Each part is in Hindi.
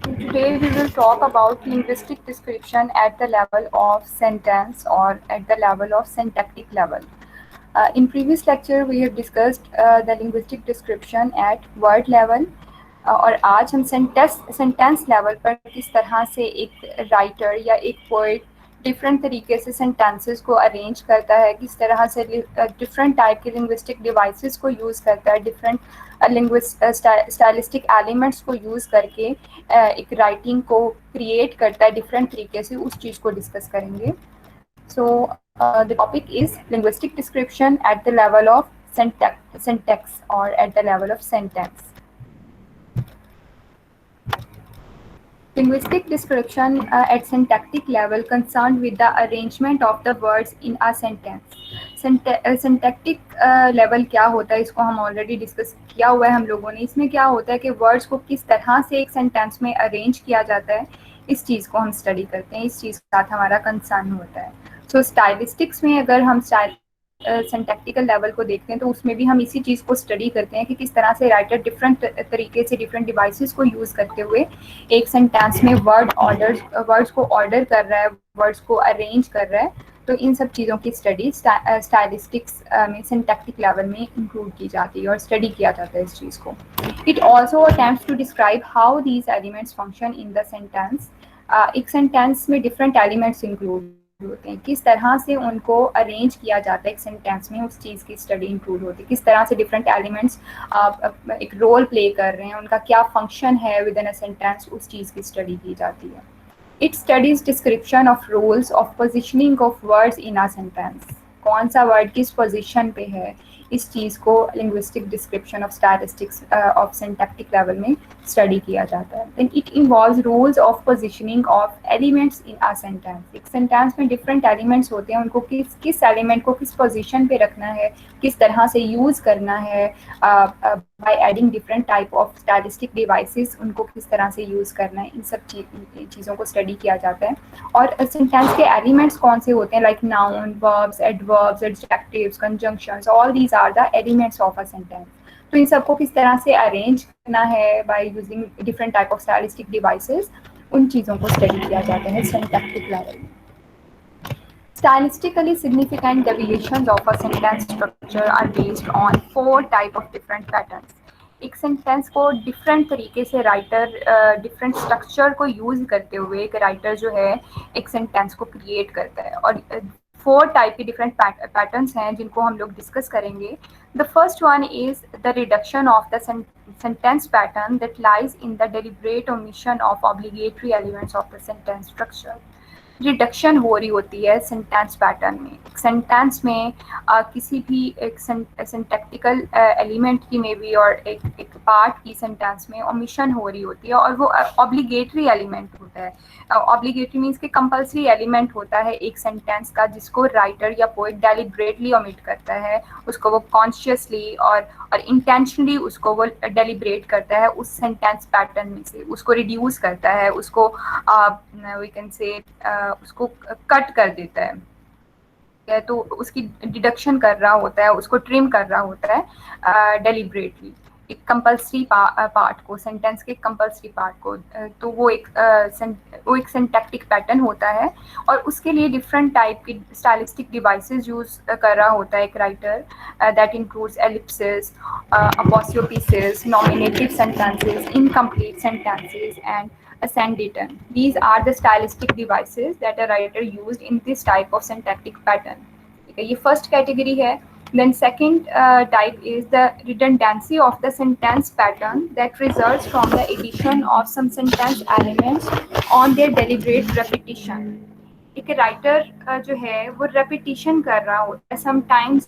Today we will talk about linguistic description at the level of sentence or at the level of syntactic level. In previous lecture we have discussed the linguistic description at word level और आज हम सेंटेंस लेवल पर किस तरह से एक राइटर या एक पोइट डिफरेंट तरीके से सेंटेंसेस को अरेंज करता है, किस तरह से डिफरेंट टाइप के लिंग्विस्टिक डिवाइसेस को यूज़ करता है, डिफरेंट स्टाइलिस्टिक एलिमेंट्स को यूज़ करके एक राइटिंग को क्रिएट करता है डिफरेंट तरीके से, उस चीज़ को डिस्कस करेंगे. So the topic is linguistic description at the level of syntax or at the level of sentence. Linguistic description at syntactic level concerned with the arrangement of the words in a sentence. Syntactic level क्या होता है, इसको हम ऑलरेडी डिस्कस किया हुआ है हम लोगों ने. इसमें क्या होता है कि वर्ड्स को किस तरह से एक सेंटेंस में अरेंज किया जाता है, इस चीज़ को हम स्टडी करते हैं, इस चीज़ के साथ हमारा कंसर्न होता है. सो स्टाइलिस्टिक्स में अगर हम सिंटैक्टिकल लेवल को देखते हैं तो उसमें भी हम इसी चीज़ को स्टडी करते हैं कि किस तरह से राइटर डिफरेंट तरीके से डिफरेंट डिवाइसेस को यूज़ करते हुए एक सेंटेंस में वर्ड्स को ऑर्डर कर रहा है, वर्ड्स को अरेंज कर रहा है. तो इन सब चीज़ों की स्टडी स्टाइलिस्टिक्स में सिंटैक्टिक लेवल में इंक्लूड की जाती है और स्टडी किया जाता है इस चीज़ को. It also attempts to describe how these elements function in the sentence. एक सेंटेंस में डिफरेंट एलिमेंट्स इंक्लूड होते हैं, किस तरह से उनको अरेंज किया जाता है एक सेंटेंस में, उस चीज़ की स्टडी इंक्लूड होती है. किस तरह से डिफरेंट एलिमेंट्स एक रोल प्ले कर रहे हैं, उनका क्या फंक्शन है विद इन अ सेंटेंस, उस चीज़ की स्टडी की जाती है. It studies description of roles of positioning of words in a sentence. कौन सा वर्ड किस पोजिशन पे है, इस चीज़ को linguistic description of statistics of syntactic level में स्टडी किया जाता है. Then it involves rules of positioning of elements in a sentence. एक सेंटेंस में डिफरेंट एलिमेंट्स होते हैं, उनको किस एलिमेंट को किस पोजीशन पे रखना है, किस तरह से यूज़ करना है, by adding different type of statistic devices उनको किस तरह से यूज़ करना है, इन सब चीज़ों को स्टडी किया जाता है. और सेंटेंस के एलिमेंट्स कौन से होते हैं, like noun, verbs, adverbs, adjectives, conjunctions, all these are the elements of a sentence. तो इन सबको किस तरह से अरेंज करना है by using different type of stylistic devices, उन चीज़ों को स्टडी किया जाता है सिंटैक्टिक लेवल में. Stylistically significant deviations of a sentence structure are based on 4 type of different patterns. एक सेंटेंस को डिफरेंट तरीके से राइटर डिफरेंट स्ट्रक्चर को यूज़ करते हुए एक राइटर जो है एक सेंटेंस को क्रिएट करता है. और 4 टाइप के डिफरेंट पैटर्न्स हैं जिनको हम लोग डिस्कस करेंगे. The first one is the reduction of the sentence pattern that lies in the deliberate omission of obligatory elements of the sentence structure. Reduction हो रही होती है सेंटेंस पैटर्न में. एक सेंटेंस में किसी भी एक सिंटैक्टिकल एलिमेंट की मे बी और एक पार्ट की सेंटेंस में ओमिशन हो रही होती है और वो ऑब्लिगेटरी एलिमेंट होता है. ऑब्लिगेटरी मीन्स कि कंपल्सरी एलिमेंट होता है एक सेंटेंस का, जिसको राइटर या पोएट डेलिब्रेटली ओमिट करता है, उसको वो कॉन्शियसली और इंटेंशनली उसको वो डेलिब्रेट करता है उस सेंटेंस पैटर्न में से, उसको रिड्यूस करता है, उसको वी कैन से उसको कट कर देता है. तो उसकी डिडक्शन कर रहा होता है, उसको ट्रिम कर रहा होता है डेलिब्रेटली एक कंपल्सरी पार्ट को, सेंटेंस के कंपल्सरी पार्ट को. तो वो एक सिंटैक्टिक पैटर्न होता है और उसके लिए डिफरेंट टाइप की स्टाइलिस्टिक डिवाइसेस यूज़ कर रहा होता है एक writer. That includes ellipsis, apostrophes, nominative sentences, incomplete sentences and ascendaton. These are the stylistic devices that a writer used in this type of syntactic pattern. ठीक है, ये first category है. Then second type is the redundancy of the sentence pattern that results from the addition of some sentence elements on their deliberate repetition. एक राइटर जो है वो रेपिटिशन कर रहा होता है, समटाइम्स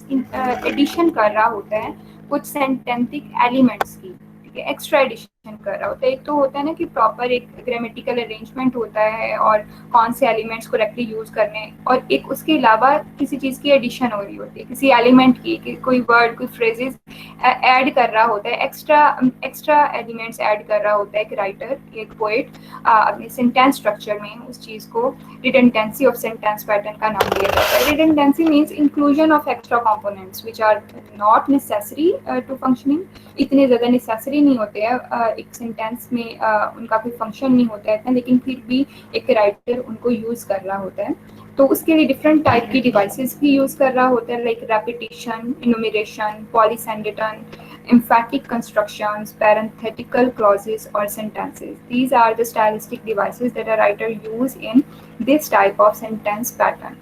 एडिशन कर रहा होता है कुछ सेंटेंटिक एलिमेंट्स की. ठीक है, एक्स्ट्रा एडिशन कर रहा होता है। एक तो होता है ना कि प्रॉपर एक ग्रामेटिकल अरेंजमेंट होता है और कौन से एलिमेंट्स करेक्टली यूज करने, और एक उसके अलावा किसी चीज़ की एडिशन हो रही होती है, किसी एलिमेंट की, कि कोई वर्ड, कोई फ्रेजेस ऐड कर रहा होता है, एक्स्ट्रा एक्स्ट्रा एलिमेंट्स ऐड कर रहा होता है एक राइटर, एक पोएट अपने सेंटेंस स्ट्रक्चर में। उस चीज़ को रिडंडेंसी ऑफ सेंटेंस पैटर्न का नाम दिया जाता है। Redundancy means inclusion of extra components which are not necessary to functioning. इतने ज़्यादा नेसेसरी नहीं होते हैं एक सेंटेंस में, उनका कोई फंक्शन नहीं होता है इतना, लेकिन फिर भी एक राइटर उनको यूज़ कर रहा होता है। तो उसके लिए डिफरेंट टाइप की डिवाइसेस भी यूज़ कर रहा होता है, like repetition, enumeration, polysyndeton, emphatic constructions, parenthetical clauses, or sentences. These are the stylistic devices that a writer use in this type of sentence pattern.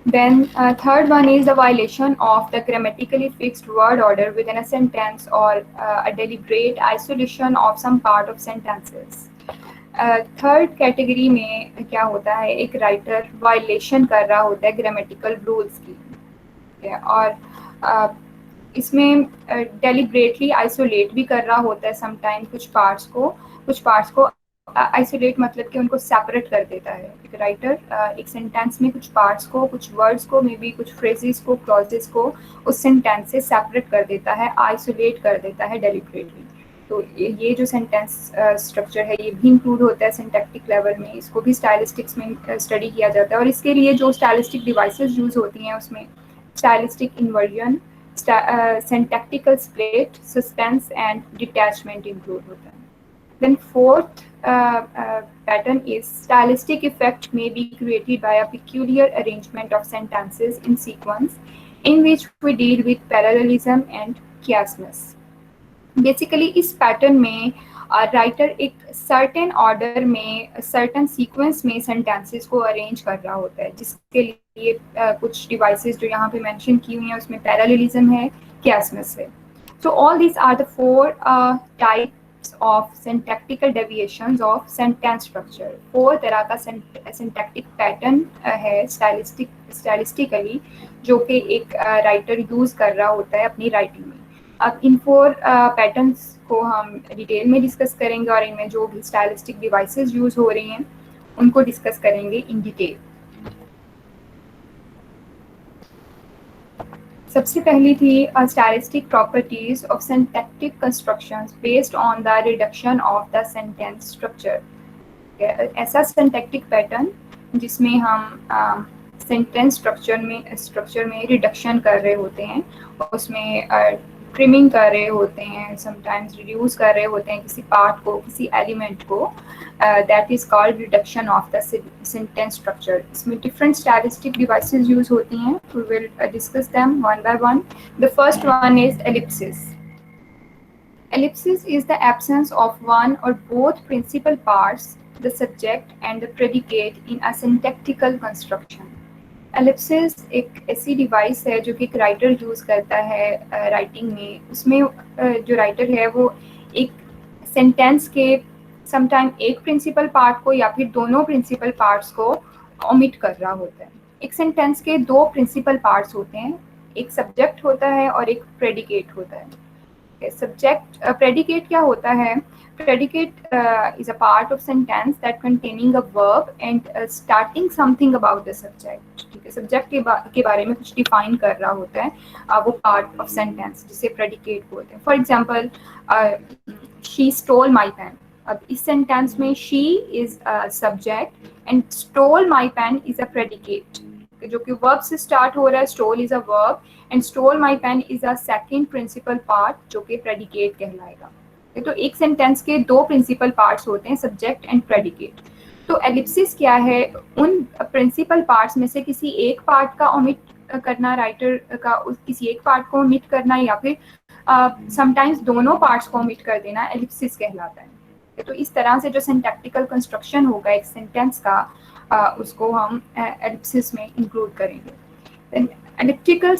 Then third one is the violation of the grammatically fixed word order within a sentence, or a deliberate isolation of some part of sentences. Third category में क्या होता है, एक राइटर वायलेशन कर रहा होता है ग्रामेटिकल रूल्स की, और इसमें डेलिब्रेटली आइसोलेट भी कर रहा होता है समटाइम कुछ पार्ट्स को आइसोलेट मतलब कि उनको सेपरेट कर देता है। एक राइटर एक सेंटेंस में कुछ पार्ट्स को, कुछ वर्ड्स को, मे बी कुछ फ्रेजेस को, क्लॉजेस को उस सेंटेंस से सेपरेट कर देता है, आइसोलेट कर देता है डेलिब्रेटली। तो ये जो सेंटेंस स्ट्रक्चर है ये भी इंक्लूड होता है सिंटैक्टिक लेवल में। इसको भी स्टाइलिस्टिक्स में स्टडी किया जाता है, और इसके लिए जो स्टाइलिस्टिक डिवाइसेस यूज होती हैं उसमें stylistic inversion, syntactical split, suspense, and detachment include होता है. Then fourth pattern is stylistic effect may be created by a peculiar arrangement of sentences in sequence in which we deal with parallelism and chiasmus. Basically इस पैटर्न में राइटर एक सर्टेन ऑर्डर में, सर्टेन सीक्वेंस में सेंटेंसेस को अरेंज कर रहा होता है, जिसके लिए कुछ डिवाइसेस जो यहाँ पे मेंशन की हुई हैं उसमें पैरेललिज्म है, chiasmus है। So all these are the four types of syntactical deviations of sentence structure. 4 तरह का syntactic pattern है stylistically जो कि एक राइटर यूज कर रहा होता है अपनी राइटिंग में। अब इन 4 पैटर्न्स को हम डिटेल में डिस्कस करेंगे, और इनमें जो भी स्टाइलिस्टिक डिवाइसेस यूज हो रही हैं उनको डिस्कस करेंगे इन डिटेल। सबसे पहली थी stylistic properties of syntactic constructions based on the reduction of the sentence structure. ऐसा सिंटैक्टिक पैटर्न जिसमें हम सेंटेंस स्ट्रक्चर में रिडक्शन कर रहे होते हैं, उसमें ट्रिमिंग कर रहे होते हैं, समटाइम्स रिड्यूस कर रहे होते हैं किसी पार्ट को, किसी एलिमेंट को, that is called reduction of the sentence structure. इसमें डिफरेंट स्टाइलिस्टिक डिवाइसेस यूज होती हैं, we will discuss them one by one. The first one is ellipsis. Ellipsis is the absence of one or both principal parts, the subject and the predicate in a syntactical construction. Ellipsis एक ऐसी डिवाइस है जो कि एक राइटर यूज करता है राइटिंग में। उसमें जो राइटर है वो एक सेंटेंस के समटाइम एक प्रिंसिपल पार्ट को या फिर दोनों प्रिंसिपल पार्ट्स को ओमिट कर रहा होता है। एक सेंटेंस के 2 प्रिंसिपल पार्ट्स होते हैं, एक सब्जेक्ट होता है और एक प्रेडिकेट होता है। सब्जेक्ट प्रेडिकेट क्या होता है? Predicate is a part of sentence that containing a verb and starting something about the subject. ठीक है, सब्जेक्ट के बारे में कुछ डिफाइन कर रहा होता है, वो पार्ट ऑफ सेंटेंस जिसे प्रेडिकेट बोलते हैं। For example she stole my pen. अब इस सेंटेंस में she is subject and stole my pen is a predicate, जो कि वर्ब से स्टार्ट हो रहा है। Stole is a verb and stole my pen is a second principal part जो कि प्रेडिकेट कहलाएगा। तो एक सेंटेंस के 2 प्रिंसिपल पार्ट्स होते हैं, सब्जेक्ट एंड प्रेडिकेट। तो एलिप्सिस क्या है? उन प्रिंसिपल पार्ट्स में से किसी एक पार्ट का ओमिट करना, राइटर का किसी एक पार्ट को ओमिट करना, या फिर समटाइम्स दोनों पार्ट्स को ओमिट कर देना, एलिप्सिस कहलाता है। तो इस तरह से जो सिंटैक्टिकल कंस्ट्रक्शन होगा एक सेंटेंस का, उसको हम एलिप्सिस में इंक्लूड करेंगे। Elliptical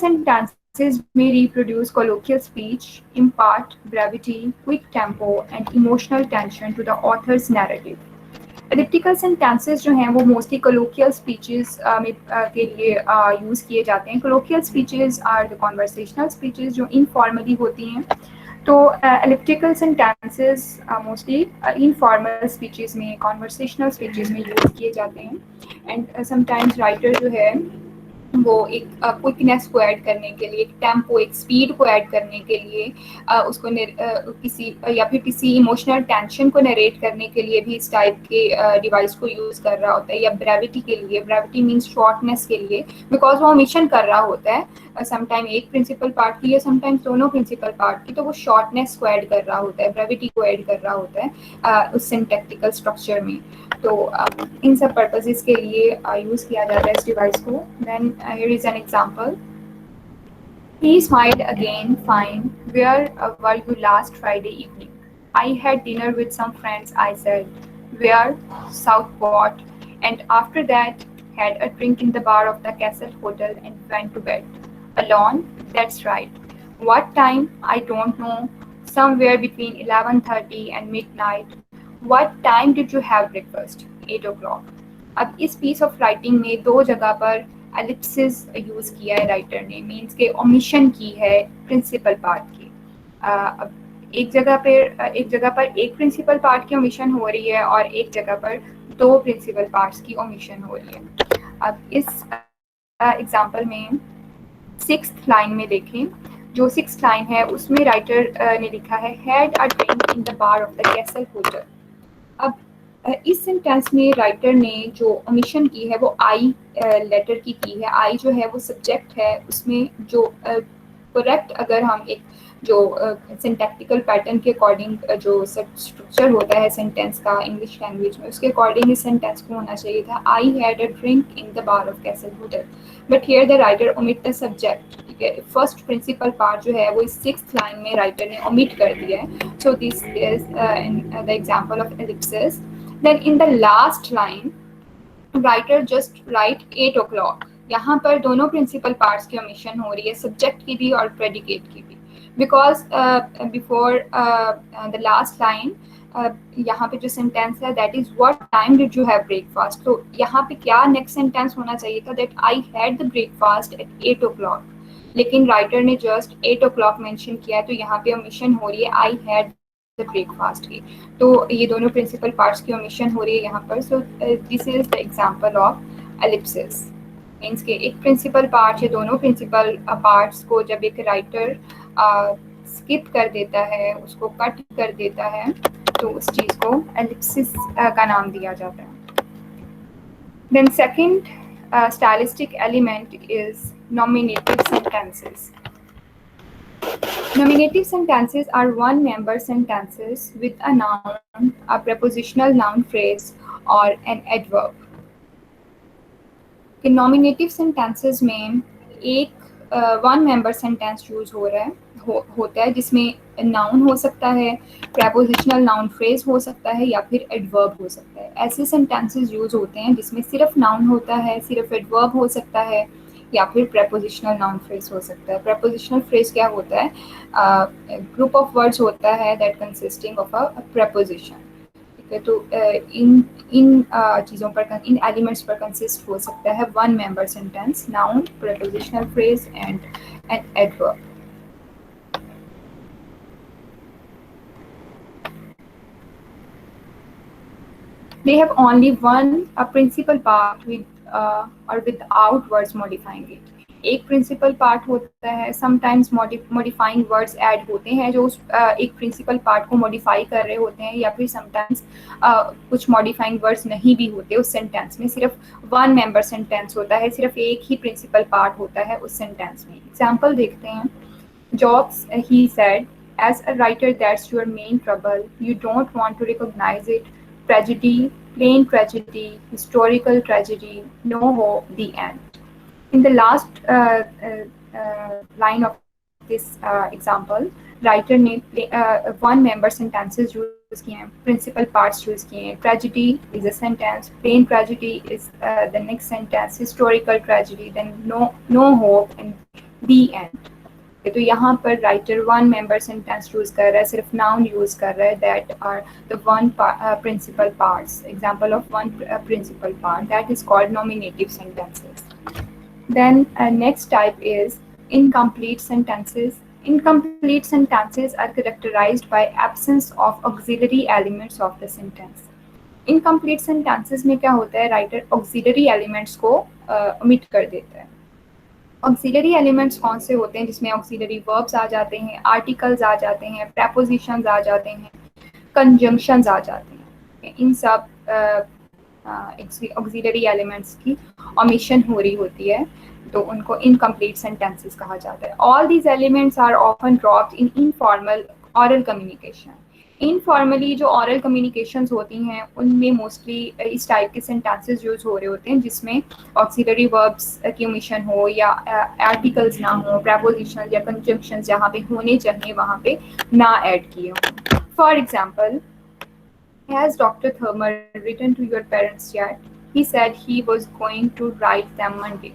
sentences may reproduce colloquial speech, impart brevity, quick tempo, and emotional tension to the author's narrative. Elliptical sentences जो हैं वो mostly colloquial speeches के लिए यूज़ किए जाते हैं। Colloquial speeches are the conversational speeches जो informally होती हैं, तो elliptical sentences mostly informal speeches में, कॉन्वर्सेशनल स्पीचेस में यूज़ किए जाते हैं। एंड समटाइम्स राइटर जो है वो एक क्विकनेस को ऐड करने के लिए, एक टेम्पो, एक स्पीड को ऐड करने के लिए उसको किसी या फिर किसी इमोशनल टेंशन को नरेट करने के लिए भी इस टाइप के डिवाइस को यूज़ कर रहा होता है। या ब्रेविटी के लिए, ब्रेविटी मीन्स शॉर्टनेस के लिए, बिकॉज वो ओमिशन कर रहा होता है समटाइम एक प्रिंसिपल पार्ट की या समटाइम्स दोनों प्रिंसिपल पार्ट की, तो वो शॉर्टनेस को ऐड कर रहा होता है, ब्रेविटी को ऐड कर रहा होता है उस सिंटैक्टिकल स्ट्रक्चर में। तो इन सब पर्पसेस के लिए यूज़ किया जाता है इस डिवाइस को। Then here is an example. He smiled again. Fine. Where were you last Friday evening? I had dinner with some friends, I said. Where? Southport. And after that, had a drink in the bar of the Castle Hotel and went to bed. Alone? That's right. What time? I don't know. Somewhere between 11:30 and midnight. What time did you have breakfast? 8 o'clock. अब इस पीस ऑफ राइटिंग में दो जगह पर एलिप्सिस यूज़ किया है राइटर ने, मीन्स के ओमिशन की है प्रिंसिपल पार्ट की। अब एक जगह पर एक प्रिंसिपल पार्ट की ओमिशन हो रही है और एक जगह पर दो प्रिंसिपल पार्ट्स की ओमिशन हो रही है। अब इस एग्जांपल में 6th लाइन में देखें, जो 6th लाइन है उसमें राइटर ने लिखा है had a drink in the bar of the castle hotel. अब इस सेंटेंस में राइटर ने जो ओमिशन की है वो आई लेटर की है। आई जो है वो सब्जेक्ट है, उसमें जो करेक्ट अगर हम एक जो सिंटैक्टिकल पैटर्न के अकॉर्डिंग जो स्ट्रक्चर होता है सेंटेंस का इंग्लिश लैंग्वेज में, उसके अकॉर्डिंग इस सेंटेंस को होना चाहिए था I had a drink in the bar of castle hotel. But here the writer omit the subject. ठीक है, फर्स्ट प्रिंसिपल पार्ट जो है वो इस 6th लाइन में राइटर ने ओमिट कर दिया है। सो this is the example of Ellipsis. Then in the last line, writer just write 8 o'clock. यहाँ पर दोनों प्रिंसिपल पार्ट्स की ओमिशन हो रही है, सब्जेक्ट की भी और प्रेडिकेट की भी, because before the last line यहाँ पे जो सेंटेंस है that is what time did you have breakfast. तो यहाँ पे क्या नेक्स्ट सेंटेंस होना चाहिए था, that I had the breakfast at 8 o'clock, लेकिन राइटर ने जस्ट 8 o'clock मेंशन किया है, तो यहाँ पे ओमिशन हो रही है आई हैड द ब्रेकफास्ट की। तो ये दोनों प्रिंसिपल पार्ट्स की ओमिशन हो रही है यहाँ पर। सो this is the example of Ellipsis. Means के एक प्रिंसिपल पार्ट या दोनों प्रिंसिपल पार्ट्स को जब एक राइटर स्किप कर देता है, उसको कट कर देता है, तो उस चीज़ को एलिप्सिस का नाम दिया जाता है। Then second stylistic element is nominative sentences. Nominative sentences are one-member sentences with a noun, a prepositional noun phrase, or an adverb. कि nominative sentences में एक वन मेंबर सेंटेंस यूज हो रहा है होता है, जिसमें नाउन हो सकता है, प्रेपोजिशनल नाउन फ्रेज हो सकता है, या फिर एडवर्ब हो सकता है। ऐसे सेंटेंसेस यूज होते हैं जिसमें सिर्फ नाउन होता है, सिर्फ एडवर्ब हो सकता है, या फिर प्रेपोजिशनल नाउन फ्रेज हो सकता है। प्रेपोजिशनल फ्रेज क्या होता है, ग्रुप ऑफ वर्ड्स होता है that consisting of a preposition. ठीक है, तो इन चीज़ों पर, इन एलिमेंट्स पर कंसिस्ट हो सकता है one member sentence, noun, prepositional phrase and an adverb. They have only one a principal part with or without words modifying it. एक प्रिंसिपल पार्ट होता है, समटाइम्स मॉडिफाइंग वर्ड्स ऐड होते हैं जो उस एक प्रिंसिपल पार्ट को मॉडिफाई कर रहे होते हैं, या फिर समटाइम्स कुछ मॉडिफाइंग वर्ड्स नहीं भी होते उस सेंटेंस में, सिर्फ वन मेंबर सेंटेंस होता है, सिर्फ एक ही प्रिंसिपल पार्ट होता है उस सेंटेंस में। एग्जाम्पल देखते हैं। Jobs he said, as a writer that's your main trouble, you don't want to recognize it. Tragedy, plain tragedy, historical tragedy, no hope, the end. In the last line of this example, writer ने one member sentences use किए हैं, principal parts use किए हैं। Tragedy is a sentence, plain tragedy is the next sentence, historical tragedy, then no hope, and the end. तो यहाँ पर writer one member sentence use कर रहा है, सिर्फ नाउन यूज कर रहा है, that are the one principal parts. Example of one principal part, that is called nominative sentences. Then next type is incomplete sentences. Incomplete sentences are characterized by absence of auxiliary elements of the sentence. Incomplete sentences में क्या होता है, राइटर ऑक्सिलरी एलिमेंट्स को ओमिट कर देता है। ऑक्सिलरी एलिमेंट्स कौन से होते हैं, जिसमें ऑक्सिलरी वर्ब्स आ जाते हैं, आर्टिकल्स आ जाते हैं, प्रेपोजिशंस आ जाते हैं, कंजंक्शंस आ जाते हैं। इन सब ऑक्सिलरी एलिमेंट्स की ओमिशन हो रही होती है, तो उनको इनकम्प्लीट सेंटेंसेस कहा जाता है। All these elements are often dropped in informal oral communication. Informally जो ऑरल कम्युनिकेशंस होती हैं उनमें मोस्टली इस टाइप के सेंटेंसेस यूज हो रहे होते हैं जिसमें ऑक्सिलरी वर्ब्स की ओमिशन हो या आर्टिकल्स ना हो, प्रेपोजिशनल या कंजंक्शंस जहाँ पे होने चाहिए वहाँ पे ना ऐड किए हों। For example, has Dr. Thurmer written to your parents yet? He said he was going to write them Monday.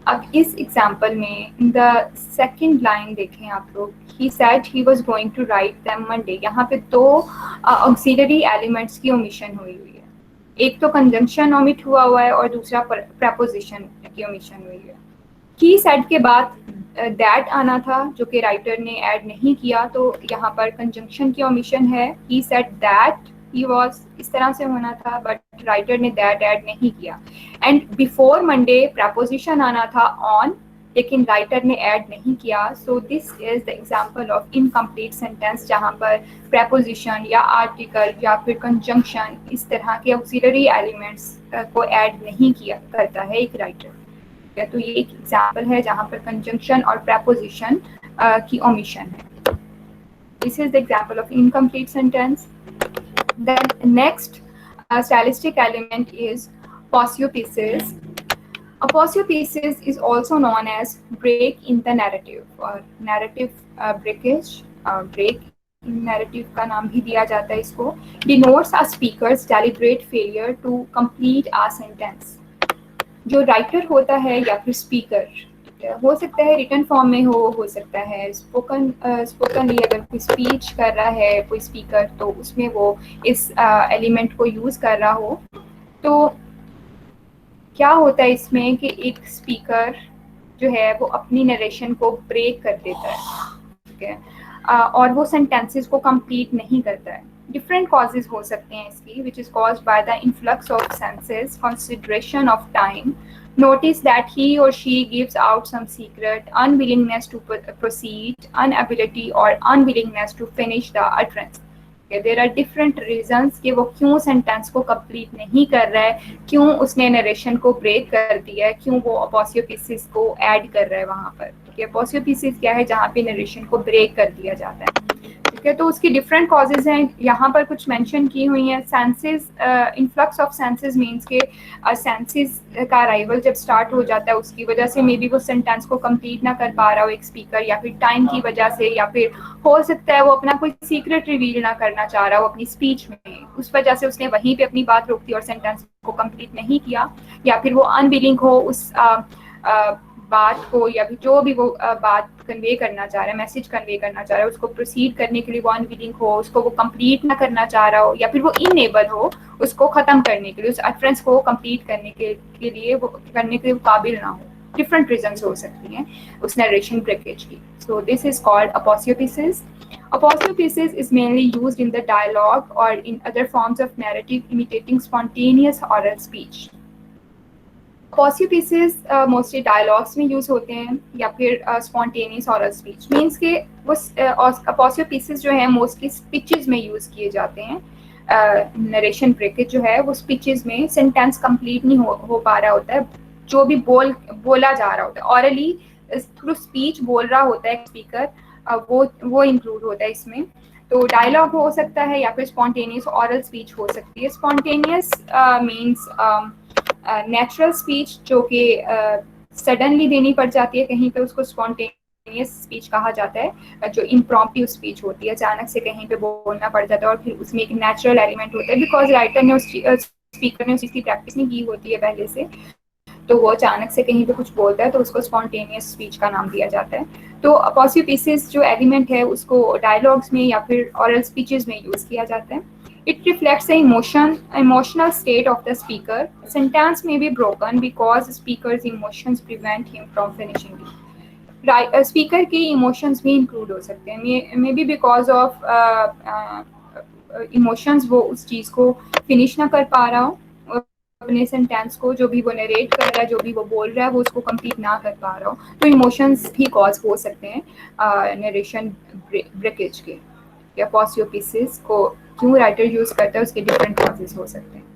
अब इस एग्जाम्पल में द सेकेंड लाइन देखें आप लोग, he said he was going to write them Monday। यहाँ पे दो ऑक्सिलरी एलिमेंट्स की ओमिशन हुई है, एक तो कंजंक्शन ओमिट हुआ हुआ है और दूसरा प्रेपोजिशन की ओमिशन हुई है। he said के बाद दैट आना था जो कि राइटर ने ऐड नहीं किया, तो यहाँ पर कंजंक्शन की ओमिशन है। he said that he was इस तरह से होना था, बट राइटर ने दैट ऐड नहीं किया। एंड बिफोर मंडे प्रपोजिशन आना था ऑन, लेकिन राइटर ने ऐड नहीं किया। सो this is the example of incomplete sentence जहाँ पर प्रपोजिशन या आर्टिकल या फिर कंजंक्शन इस तरह के ऑक्सिलरी एलिमेंट्स को ऐड नहीं किया करता है एक राइटर। तो ये एक एग्जांपल है जहाँ पर कंजंक्शन और प्रपोजिशन की ओमिशन है। This is the example of incomplete sentence. Then next stylistic element is aposiopesis. Aposiopesis is also known as break in the narrative or narrative breakage. Break in narrative का नाम भी दिया जाता है इसको। Denotes a speaker's deliberate failure to complete a sentence. जो राइटर होता है या फिर स्पीकर, हो सकता है रिटन फॉर्म में हो सकता है स्पोकनली अगर कोई स्पीच कर रहा है कोई स्पीकर, तो उसमें वो इस एलिमेंट को यूज कर रहा हो। तो क्या होता है इसमें कि एक स्पीकर जो है वो अपनी नरेशन को ब्रेक कर देता है, ठीक है, और वो सेंटेंसेस को कंप्लीट नहीं करता है। डिफरेंट कॉजेज हो सकते हैं इसकी, which is caused by the influx of senses, consideration of time, notice that he or she gives out some secret, unwillingness to proceed, inability or unwillingness to finish the utterance. Okay, there are different reasons कि वो क्यों सेंटेंस को कंप्लीट नहीं कर रहा है, क्यों उसने नरेशन को ब्रेक कर दिया है, क्यों वो अपोसियोपीसिस को ऐड कर रहा है वहाँ पर। ठीक है, अपोसियोपीसिस क्या है, जहाँ पे नरेशन को ब्रेक कर दिया जाता है। ठीक है, तो उसकी डिफरेंट कॉजेज हैं, यहाँ पर कुछ मेंशन की हुई हैं। Senses, influx of senses means के सेंसेस का अराइवल जब स्टार्ट हो जाता है उसकी वजह से मे बी वो सेंटेंस को कंप्लीट ना कर पा रहा हो एक स्पीकर, या फिर टाइम की वजह से, या फिर हो सकता है वो अपना कोई सीक्रेट रिवील ना करना चाह रहा हो अपनी स्पीच में, उस वजह से उसने वहीं पे अपनी बात रोक दी और सेंटेंस को कंप्लीट नहीं किया, या फिर वो अनविलिंग हो उस बात को, या फिर जो भी वो बात कन्वे करना चाह रहा है, मैसेज कन्वे करना चाह रहा है, उसको प्रोसीड करने के लिए वो अनविलिंग हो, उसको वो कंप्लीट ना करना चाह रहा हो, या फिर वो इनेबल हो उसको ख़त्म करने के लिए, उस अटरेंस को कंप्लीट करने के लिए वो करने के लिए काबिल ना हो। डिफरेंट रीजंस हो सकती हैं उस नरेशन ब्रेकेज की। So this is called aposiopesis. Aposiopesis is mainly used in the dialogue or in other forms of narrative imitating spontaneous oral speech. Aposiopesis mostly dialogues में यूज होते हैं या फिर स्पॉन्टेनियस ऑरल स्पीच। मीन्स के वो अपोसियोपीसिस जो है मोस्टली स्पीचेस में यूज किए जाते हैं। नरेशन ब्रेकेज जो है वो स्पीचेस में सेंटेंस कंप्लीट नहीं हो पा रहा होता है, जो भी बोला जा रहा होता है ऑरली थ्रू स्पीच बोल रहा होता है स्पीकर, वो इंक्लूड होता है इसमें। तो डायलॉग हो सकता है या फिर स्पॉन्टेनियस ऑरल स्पीच हो सकती है। स्पॉन्टेनियस मीन्स नेचुरल स्पीच जो कि सडनली देनी पड़ जाती है कहीं पे, उसको स्पॉन्टेनियस स्पीच कहा जाता है। जो इम्प्रॉम्प्टू स्पीच होती है, अचानक से कहीं पे बोलना पड़ जाता है और फिर उसमें एक नेचुरल एलिमेंट होता है, बिकॉज राइटर ने स्पीकर ने उस चीज़ की प्रैक्टिस नहीं की होती है पहले से, तो वो अचानक से कहीं पे कुछ बोलता है तो उसको स्पॉन्टेनियस स्पीच का नाम दिया जाता है। तो अपोसियोपीसिस जो एलिमेंट है उसको डायलॉग्स में या फिर ऑरल स्पीचेस में यूज किया जाता है। It reflects the emotional state of the speaker. A sentence may be broken because the speaker's emotions prevent him from finishing it. Speaker के इमोशंस भी इंक्लूड हो सकते हैं, may be because of emotions वो उस चीज़ को फिनिश ना कर पा रहा हो, अपने सेंटेंस को, जो भी वो नरेट कर रहा है, जो भी वो बोल रहा है, वो उसको कंप्लीट ना कर पा रहा हो, तो इमोशंस भी कॉज हो सकते हैं नरेशन ब्रेकेज के, या पॉसियोपिसिस को क्यों राइटर यूज़ करता है, उसके डिफरेंट कॉजेज हो सकते हैं.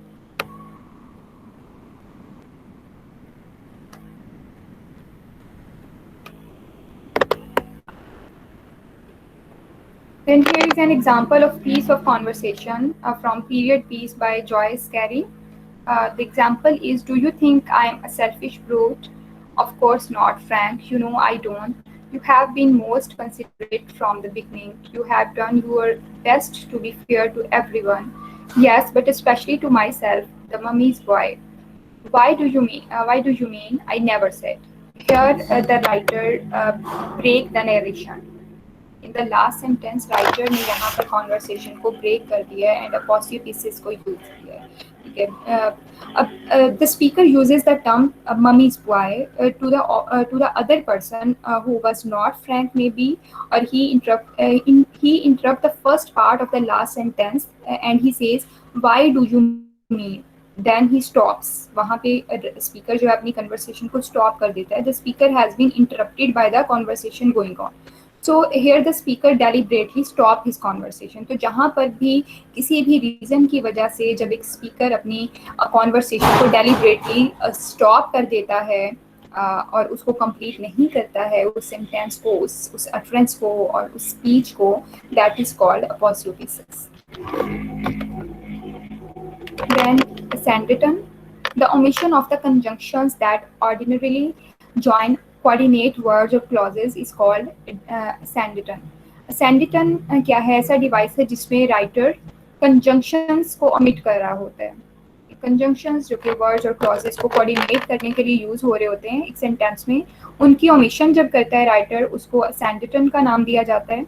Then here is an example of piece of conversation from Period Piece by Joyce Carey. The example is, do you think I am a selfish brute? Of course not, Frank. You know I don't. You have been most considerate from the beginning. You have done your best to be fair to everyone. Yes, but especially to myself, the mummy's boy. Why do you mean? Why do you mean? I never said. Here, the writer break the narration. In the last sentence writer ने यहाँ पर कॉन्वर्सेशन को ब्रेक कर दिया है एंड अपोसियोपिसिस को यूज किया है. ठीक है. अब the speaker uses the term mummy's boy to the other person who was not frank maybe, और he interrupt the first part of the last sentence and he says why do you mean, then he stops. वहाँ पे स्पीकर जो है अपनी कन्वर्सेशन को स्टॉप कर देता है. The speaker has been interrupted by the conversation going on. So here the speaker deliberately stop his conversation. तो जहाँ पर भी किसी भी रीज़न की वजह से जब एक स्पीकर अपनी कॉन्वर्सेशन को डेलिब्रेटली स्टॉप कर देता है और उसको कंप्लीट नहीं करता है, उस सेंटेंस को, उस अटरेंस को और उस स्पीच को, that is called aposiopesis. Then sanditon, the omission of the conjunctions that ordinarily join coordinate words or clauses is called sanditon. Sanditon क्या है? ऐसा डिवाइस है जिसमें राइटर कंजंक्शंस को ओमिट कर रहा होता है. कंजंक्शंस जो कि वर्ड्स और क्लॉजेस को कोऑर्डिनेट करने के लिए यूज हो रहे होते हैं एक सेंटेंस में, उनकी ओमिशन जब करता है राइटर, उसको सैंडिटन का नाम दिया जाता है.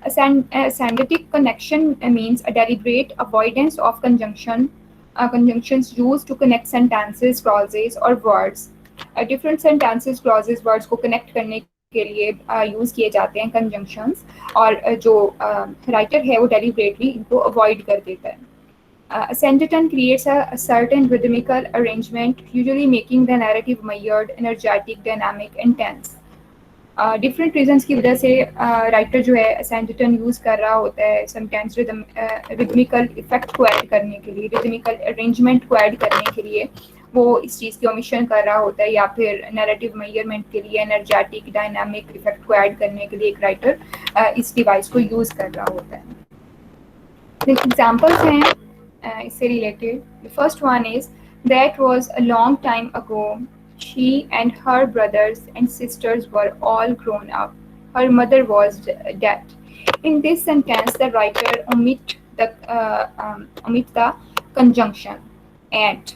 A sanditic connection means a deliberate avoidance of conjunctions used to connect sentences, clauses, or words. Different sentences, clauses, words को connect करने के लिए यूज किए जाते हैं conjunctions, और जो राइटर है वो deliberately इनको avoid कर देता है. A sanditon creates a certain rhythmical arrangement, usually making the narrative mired, energetic, dynamic, and tense. Different reasons की वजह से राइटर जो है सैंडिटन यूज़ कर रहा होता है समटाइम्स रिदमिकल इफेक्ट को ऐड करने के लिए, रिदमिकल अरेंजमेंट को ऐड करने के लिए वो इस चीज़ की ओमिशन कर रहा होता है, या फिर नैरेटिव मेजरमेंट के लिए, एनर्जेटिक डायनामिक इफेक्ट को ऐड करने के लिए एक राइटर इस डिवाइस को यूज़ कर रहा होता है. एग्जाम्पल्स हैं इससे related. The first one is, that was a long time ago. She and her brothers and sisters were all grown up. Her mother was dead. In this sentence, the writer omit the conjunction and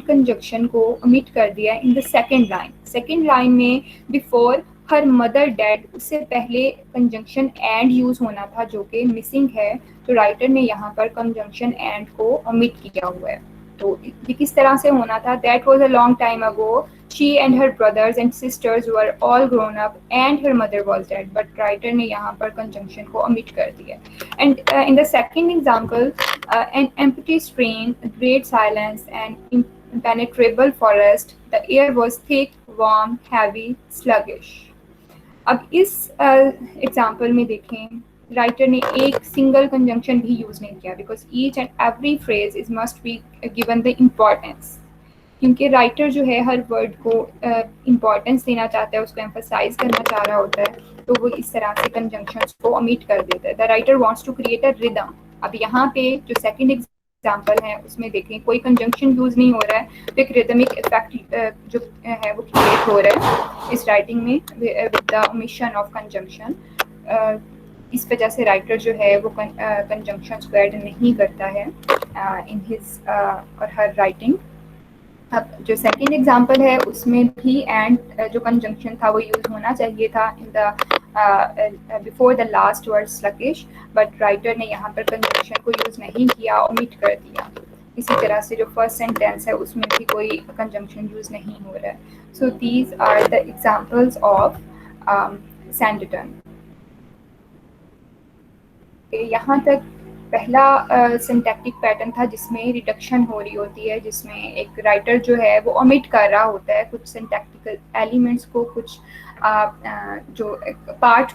conjunction को omit कर दिया in the second line. Second line में before her mother dead उससे पहले conjunction and use होना था, जो कि missing है. तो writer ने यहाँ पर conjunction and को omit किया हुआ है. तो ये किस तरह से होना था? That was a long time ago. She and her brothers and sisters were all grown up and her mother was dead. But writer ने यहाँ पर conjunction को omit कर दिया. And in the second example, an empty stream, great silence, and impenetrable forest. The air was thick, warm, heavy, sluggish. अब इस एग्जाम्पल में देखें, राइटर ने एक सिंगल कंजंक्शन भी यूज नहीं किया, because each and every phrase is must be given the importance. क्योंकि राइटर जो है हर वर्ड को इम्पोर्टेंस देना चाहता है, उसको एम्फसाइज करना चाह रहा होता है, तो वो इस तरह से कंजंक्शंस को ओमिट कर देता है. The writer wants to create a rhythm. अब यहाँ पे जो सेकंड एग्जाम्पल है उसमें देखें कोई कंजंक्शन यूज नहीं हो रहा है, तो एक रिदमिक इफेक्ट जो है वो क्रिएट हो रहा है इस राइटिंग में with the omission of conjunction. इस वजह से राइटर जो है वो कंजंक्शंस को ऐड नहीं करता है इन हिज और हर राइटिंग. अब जो सेकंड एग्जांपल है उसमें भी एंड जो कंजंक्शन था वो यूज होना चाहिए था in the before the last word sluggish, but writer ने यहाँ पर कंजंक्शन को यूज नहीं किया, ओमिट कर दिया. इसी तरह से जो फर्स्ट सेंटेंस है उसमें भी कोई कंजंक्शन यूज नहीं हो रहा है. So these are the examples of syndeton. यहाँ तक पहला सिंटैक्टिक पैटर्न था जिसमें रिडक्शन हो रही होती है, जिसमें एक राइटर जो है वो ओमिट कर रहा होता है कुछ सिंटैक्टिकल एलिमेंट्स को, कुछ जो पार्ट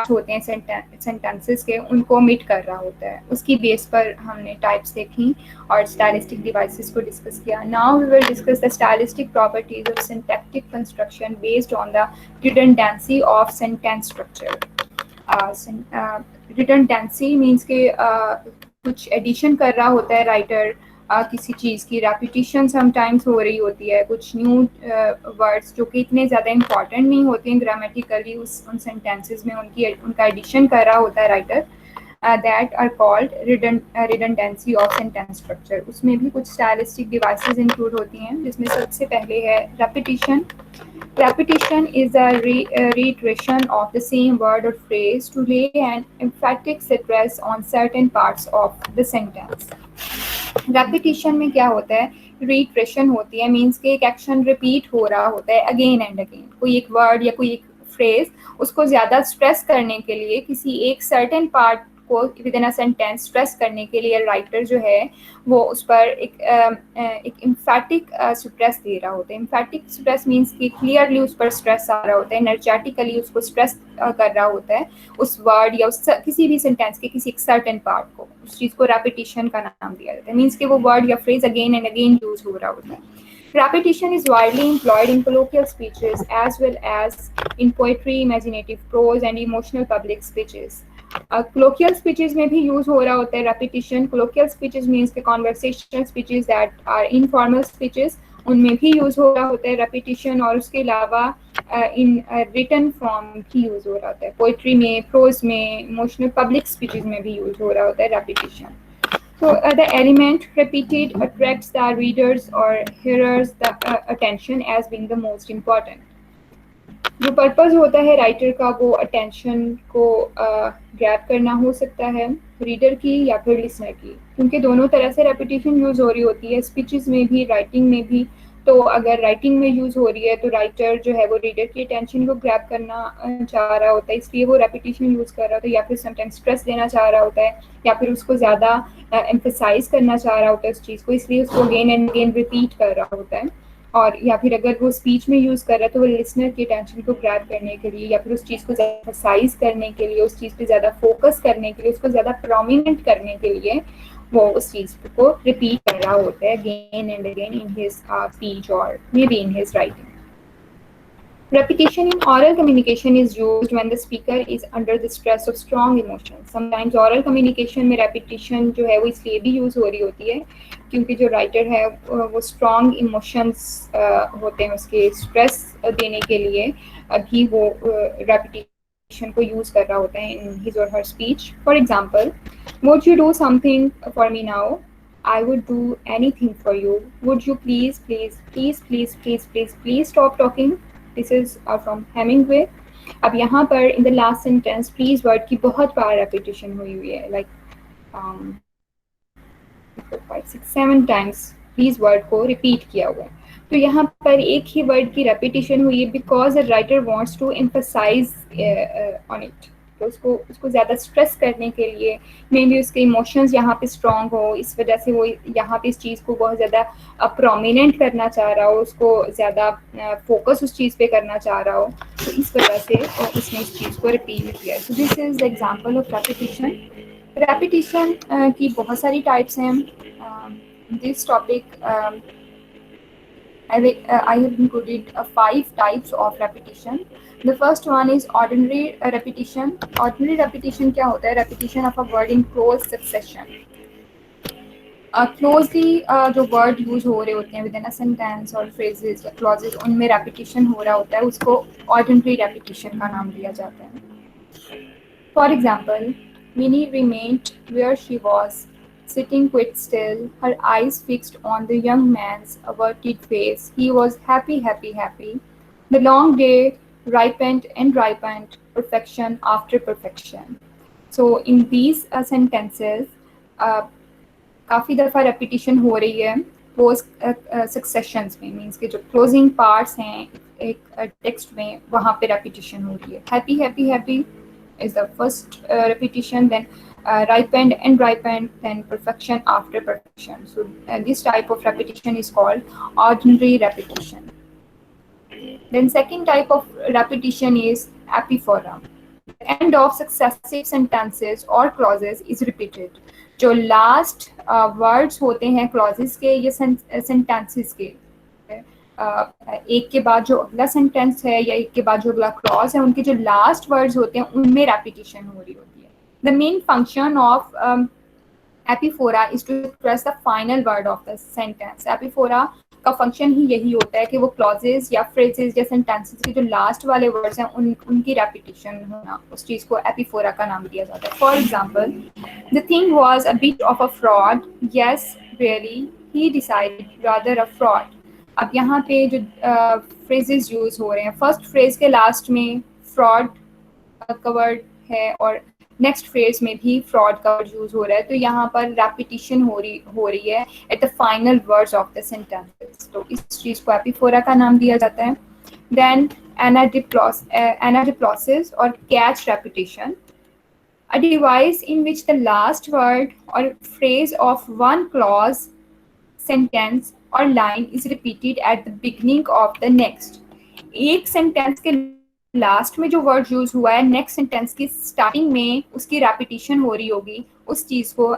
होते हैं सेंटेंसेस के, उनको ओमिट कर रहा होता है। उसकी बेस पर हमने टाइप्स देखी और स्टाइलिस्टिक डिवाइसेस को डिस्कस किया। Now we will discuss the stylistic properties of syntactic construction based on the redundancy of sentence structure. Redundancy means के कुछ एडिशन कर रहा होता है राइटर किसी चीज़ की, रेपिटिशन समटाइम्स हो रही होती है, कुछ न्यू वर्ड्स जो कि इतने ज़्यादा इंपॉर्टेंट नहीं होते हैं ग्रामेटिकली उन सेंटेंसेस में, उनका एडिशन कर रहा होता है writer. That are called redundancy of sentence structure. उसमें भी कुछ स्टाइलिस्टिक डिवाइसेस इंक्लूड होती हैं, जिसमें सबसे पहले है repetition. Repetition is a reiteration of the same word or phrase to lay an emphatic stress on certain parts of the sentence. Repetition में क्या होता है? Reiteration होती है, मीन्स कि एक एक्शन रिपीट हो रहा होता है अगेन एंड अगेन। कोई एक वर्ड या कोई एक फ्रेज, उसको ज़्यादा स्ट्रेस करने के लिए, किसी एक सर्टेन पार्ट को with in a sentence stress करने के लिए राइटर जो है वो उस पर एक इम्फैटिक स्ट्रेस दे रहा होता है। इम्फैटिक स्ट्रेस मीन्स कि क्लियरली उस पर स्ट्रेस आ रहा होता है, एनर्जेटिकली उसको स्ट्रेस कर रहा होता है उस वर्ड या उस किसी भी सेंटेंस के किसी एक सर्टेन पार्ट को। उस चीज़ को रेपिटिशन का नाम दिया जाता है, मीन्स कि वो वर्ड या phrase again and again use हो रहा होता है। Repetition is widely employed in colloquial speeches as well as in poetry, imaginative prose and emotional public speeches. Colloquial speeches में भी use हो रहा होता है repetition. Colloquial speeches means the conversational speeches that are informal speeches, उनमें भी use हो रहा होता है repetition। और उसके अलावा in written form भी use हो रहा होता है, poetry में, prose में, emotional public speeches में भी use हो रहा होता है repetition. So the element repeated attracts the readers or hearers the attention as being the most important. जो पर्पस होता है राइटर का वो अटेंशन को ग्रैब करना हो सकता है रीडर की या फिर लिसनर की, क्योंकि दोनों तरह से रेपिटेशन यूज हो रही होती है, स्पीचेस में भी, राइटिंग में भी। तो अगर राइटिंग में यूज हो रही है तो राइटर जो है वो रीडर की अटेंशन को ग्रैब करना चाह रहा होता है, इसलिए वो रेपिटेशन यूज कर रहा होता है, या फिर समटाइम्स स्ट्रेस देना चाह रहा होता है, या फिर उसको ज़्यादा एम्फेसाइज करना चाह रहा होता है उस चीज़ को, इसलिए उसको अगेन एंड अगेन रिपीट कर रहा होता है। और या फिर अगर वो स्पीच में यूज़ कर रहा है तो वो लिसनर की अटेंशन को ग्रैब करने के लिए, या फिर उस चीज़ को ज़्यादा एम्फेसाइज करने के लिए, उस चीज़ पे ज़्यादा फोकस करने के लिए, उसको ज़्यादा प्रोमिनेंट करने के लिए वो उस चीज़ को रिपीट कर रहा होता है again and again in his speech और may be in his writing. Repetition in oral communication is used when the speaker is under the stress of strong emotions. Sometimes oral communication में repetition जो है वो इसलिए भी use हो रही होती है क्योंकि जो writer है वो strong emotions होते हैं, उसके stress देने के लिए भी वो repetition को use कर रहा होता है in his or her speech. For example, would you do something for me now? I would do anything for you. Would you please, please, please, please, please, please, please stop talking? This is from Hemingway. अब यहाँ पर in the last sentence please word की बहुत बार repetition हुई है, like 5, 6, 7 times please word को repeat किया हुआ है। तो यहाँ पर एक ही word की repetition हुई है because the writer wants to emphasize on it. तो उसको ज़्यादा स्ट्रेस करने के लिए, मे बी उसके इमोशंस यहाँ पे स्ट्रॉन्ग हो, इस वजह से वो यहाँ पे इस चीज़ को बहुत ज़्यादा प्रोमिनेंट करना चाह रहा हो, उसको ज़्यादा फोकस उस चीज़ पे करना चाह रहा हो, तो इस वजह से उसने इस चीज़ को रिपीट किया। So this is the example of repetition. Repetition की बहुत सारी टाइप्स हैं। This topic I have included 5 types of repetition. The first one is ordinary repetition. Ordinary repetition क्या होता है? Repetition of a word in close succession. Closely जो word use हो रहे होते हैं within a sentence और phrases या clauses, उनमें repetition हो रहा होता है, उसको ordinary repetition का नाम दिया जाता है। For example, Minnie remained where she was, sitting quite still, her eyes fixed on the young man's averted face. He was happy, happy, happy. The long day ripened and ripened, perfection after perfection. So in these sentences, काफ़ी दफ़ा repetition हो रही है close successions में, मीन्स के जो closing parts हैं एक टेक्स्ट में वहाँ पे रेपिटेशन हो रही है. Happy happy happy is the first repetition, then ripened and ripened, then perfection after perfection. So this type of repetition is called ordinary repetition. Then second type of repetition is epiphora. The end of successive sentences or clauses is repeated. जो last words होते हैं clauses के या sentences के, एक के बाद जो अगला सेंटेंस है या एक के बाद जो अगला क्लॉज है, उनके जो लास्ट वर्ड्स होते हैं उनमें रेपिटेशन हो रही होती है. The main function of epiphora is to express the final word of the sentence. Epiphora का फंक्शन ही यही होता है कि वो क्लॉजेज या फ्रेजेस या सेंटेंसेस के जो लास्ट वाले वर्ड्स हैं उनकी रेपिटेशन होना, उस चीज़ को एपिफोरा का नाम दिया जाता है. For example, the thing was a bit of a fraud, yes really he decided rather a fraud. अब यहाँ पे जो फ्रेजेस यूज हो रहे हैं, फर्स्ट फ्रेज के लास्ट में फ्रॉड का वर्ड है और नेक्स्ट फ्रेज में भी फ्रॉड का वर्ड यूज हो रहा है, तो यहाँ पर रेपिटेशन हो रही है at the final words of the sentences. तो इस चीज़ को एपिफोरा का नाम दिया जाता है. देन एनाडिप्लोसिस और catch repetition, a device in which the last word or phrase of one clause, sentence or line is repeated at the beginning of the next. एक सेंटेंस के लास्ट में जो वर्ड यूज हुआ है नेक्स्ट सेंटेंस की स्टार्टिंग में उसकी रेपिटेशन हो रही होगी, उस चीज़ को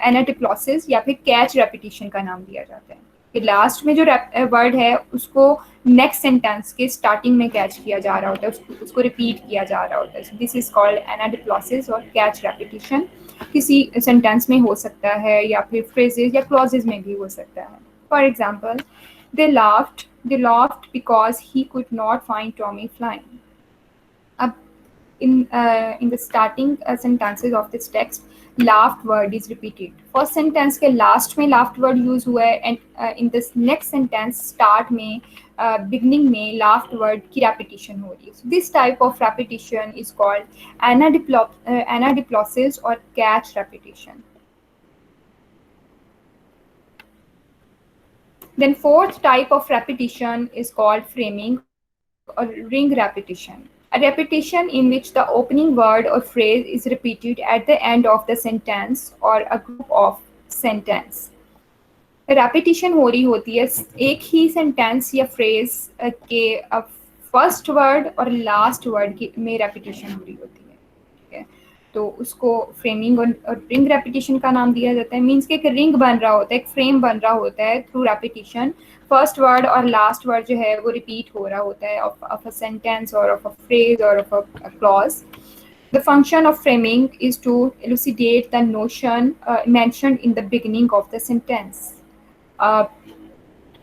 एनाडिप्लोसिस या फिर कैच रेपिटेशन का नाम दिया जाता है. कि लास्ट में जो वर्ड है उसको नेक्स्ट सेंटेंस के स्टार्टिंग में कैच किया जा रहा होता है, उसको रिपीट किया जा रहा होता है. दिस इज कॉल्ड एनाडिप्लोसिस और कैच रेपिटेशन. किसी सेंटेंस में हो सकता है या फिर फ्रेजेस या क्लॉजेस में भी हो सकता है. For example, they laughed because he could not find Tommy flying. अब in the starting sentences of this text, laughed word is repeated. First sentence के लास्ट में laughed word यूज हुआ है and in this next sentence start में beginning में laughed word की repetition हो रही है. So this type of repetition is called anadiplosis or catch repetition. Then fourth type of repetition is called framing or ring repetition. A repetition in which the opening word or phrase is repeated at the end of the sentence or a group of sentence. Repetition हो रही होती है एक ही सेंटेंस या फ्रेज के फर्स्ट वर्ड और लास्ट वर्ड की में रेपिटेशन हो रही होती है. ठीक है, तो उसको फ्रेमिंग और रिंग रेपिटेशन का नाम दिया जाता है. मीन्स कि एक रिंग बन रहा होता है, एक फ्रेम बन रहा होता है थ्रू रेपिटेशन. फर्स्ट वर्ड और लास्ट वर्ड जो है वो रिपीट हो रहा होता है ऑफ अ सेंटेंस और ऑफ अ फ्रेज और of a clause. The function of framing is to elucidate the notion mentioned in the beginning of the sentence.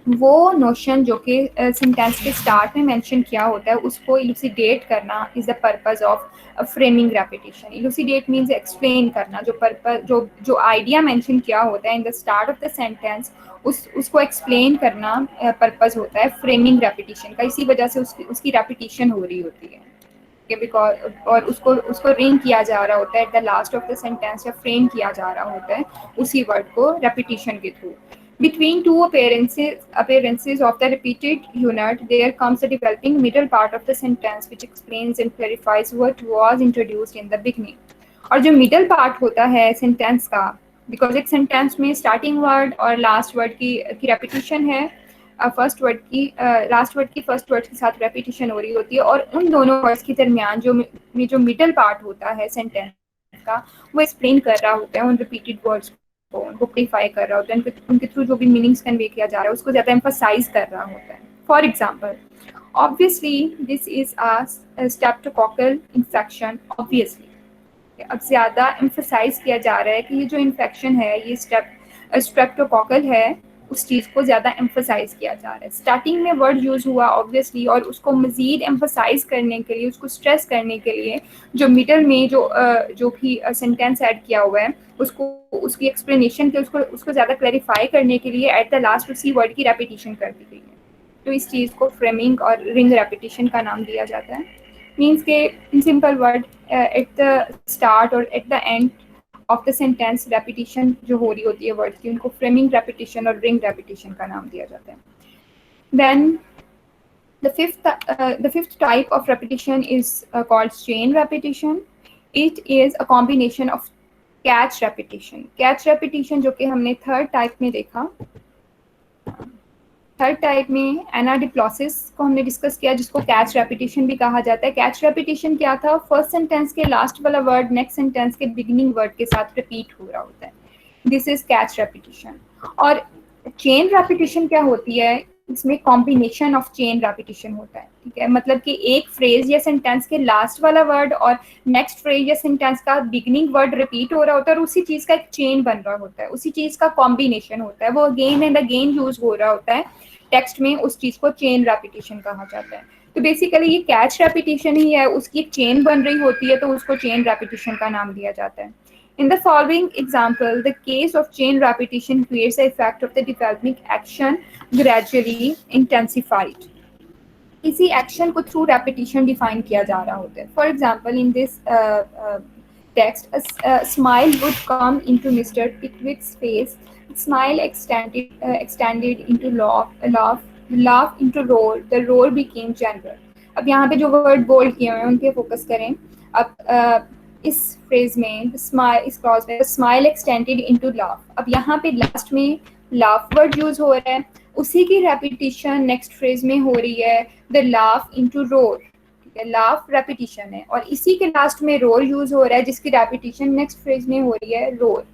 वो नोशन जो कि सेंटेंस के स्टार्ट में मेंशन किया होता है उसको इलुसिडेट करना is the purpose of framing repetition. Elucidate means explain करना. जो पर्पस जो आइडिया मेंशन किया होता है in the start of the sentence उसको एक्सप्लेन करना पर्पस होता है फ्रेमिंग रेपिटेशन का. इसी वजह से उसकी रेपिटेशन हो रही होती है बिकॉज और उसको रिंग किया जा रहा होता है at the last of the sentence या फ्रेम किया जा रहा होता है उसी वर्ड को रेपिटेशन के through. Between two appearances of the repeated unit, there comes a developing middle part of the sentence which explains and clarifies what was introduced in the beginning. और जो middle part होता है sentence का, because एक sentence में starting word और last word की repetition है, फर्स्ट वर्ड की लास्ट वर्ड की फर्स्ट वर्ड के साथ रेपिटेशन हो रही होती है और उन दोनों वर्ड्स के दरमियान जो मिडल पार्ट होता है सेंटेंस का वो एक्सप्लेन कर रहा होता है उन रिपीटेड वर्ड्स उनको क्लिफाई कर रहा होता है, उनके थ्रू जो भी मीनिंग्स कन्वे किया जा रहा है उसको ज़्यादा एम्फसाइज कर रहा होता है. For example, obviously this is a streptococcal infection. Obviously अब ज़्यादा एम्फसाइज किया जा रहा है कि ये जो इन्फेक्शन है ये स्ट्रेप्टोकोकल है, उस चीज़ को ज़्यादा एम्फसाइज किया जा रहा है. स्टार्टिंग में वर्ड यूज़ हुआ ऑब्वियसली और उसको मज़ीद एम्फसाइज करने के लिए उसको स्ट्रेस करने के लिए जो मिडल में जो भी सेंटेंस ऐड किया हुआ है उसको उसकी एक्सप्लेनेशन के उसको ज़्यादा क्लैरिफाई करने के लिए एट द लास्ट उसी वर्ड की रेपिटेशन कर दी गई है. तो इस चीज़ को फ्रेमिंग और रिंग रेपिटेशन का नाम दिया जाता है. मीन्स के in simple word at the start और at the end of the sentence repetition जो हो रही होती है वर्ड की उनको फ्रेमिंग रेपिटेशन और रिंग रेपिटेशन का नाम दिया जाता है. Then The fifth type of repetition is called chain repetition. It is a combination of catch repetition. Catch repetition जो कि हमने थर्ड टाइप में देखा, थर्ड टाइप में एनाडिप्लोसिस को हमने डिस्कस किया, जिसको कैच रेपिटेशन भी कहा जाता है. कैच रेपिटेशन क्या था? फर्स्ट सेंटेंस के लास्ट वाला वर्ड नेक्स्ट सेंटेंस के बिगिनिंग वर्ड के साथ रिपीट हो रहा होता है. This is catch repetition. और चेन रेपिटेशन क्या होती है? इसमें कॉम्बिनेशन ऑफ चेन रेपिटेशन होता है. ठीक है, मतलब कि एक फ्रेज या सेंटेंस के लास्ट वाला वर्ड और नेक्स्ट फ्रेज या सेंटेंस का बिगिनिंग वर्ड रिपीट हो रहा होता है और उसी चीज का एक चेन बन रहा होता है, उसी चीज का कॉम्बिनेशन होता है, वो अगेन एंड अगेन यूज हो रहा होता है टेक्स्ट में. उस चीज को चेन रेपिटेशन कहा जाता है. तो बेसिकली ये कैच रेपिटेशन ही है, उसकी एक चेन बन रही होती है तो उसको चेन रेपिटेशन का नाम दिया जाता है. In the following example, the case of chain repetition creates the effect of the developing action gradually intensified. इसी एक्शन को थ्रू रेपिटेशन डिफाइन किया जा रहा होता है. For example, in this text, a smile would come into Mr. Pickwick's face. Smile extended into laugh into roar. The roar became general. अब यहाँ पे जो वर्ड बोल्ड किए हुए हैं उन पे फोकस करें. अब इस फ्रेज में इस क्लॉज में स्माइल एक्सटेंडेड इनटू लाफ. अब यहाँ पे लास्ट में लाफ वर्ड यूज हो रहा है, उसी की रेपिटेशन नेक्स्ट फ्रेज में हो रही है, द लाफ इनटू रोर. ठीक है, लाफ रेपिटेशन है और इसी के लास्ट में रोर यूज हो रहा है जिसकी रेपिटेशन नेक्स्ट फ्रेज में हो रही है रोर.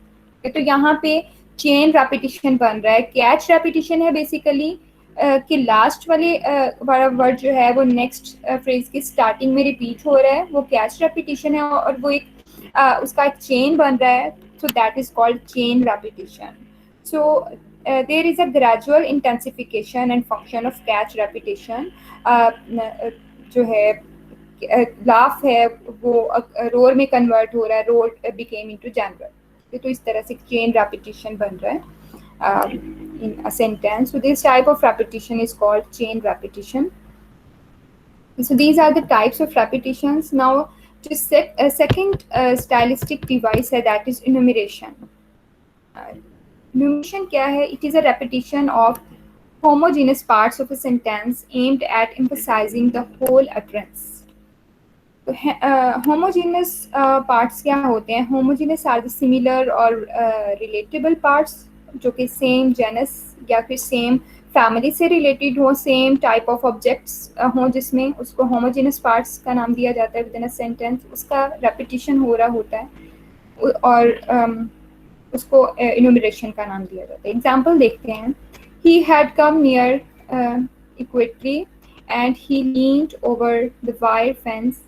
तो यहाँ पे चेन रेपिटेशन बन रहा है. कैच रेपिटेशन है बेसिकली कि लास्ट वाले वाला वर्ड जो है वो नेक्स्ट फ्रेज की स्टार्टिंग में रिपीट हो रहा है, वो कैच रेपिटेशन है और वो एक उसका एक चेन बन रहा है. So that is called chain repetition. So there is a gradual intensification and function of catch repetition. जो है लाफ है वो रोर में कन्वर्ट हो रहा है, रोर बिकेम इनटू जनरल. तो इस तरह से चेन रेपिटेशन बन रहा है in a sentence. So this type of repetition is called chain repetition. So these are the types of repetitions. Now just a second stylistic device है, that is enumeration. Enumeration क्या है? It is a repetition of homogeneous parts of a sentence aimed at emphasizing the whole utterance. तो homogeneous parts क्या होते हैं? Homogeneous are the similar or relatable parts जो कि सेम जेनस या फिर सेम फैमिली से रिलेटेड हो, सेम टाइप ऑफ ऑब्जेक्ट्स हों जिसमें, उसको होमोजेनस पार्ट्स का नाम दिया जाता है विद इन अ सेंटेंस. उसका रेपिटेशन हो रहा होता है और उसको इनुमरेशन का नाम दिया जाता है. एग्जाम्पल देखते हैं. He had come near equatory and he leaned over the wire fence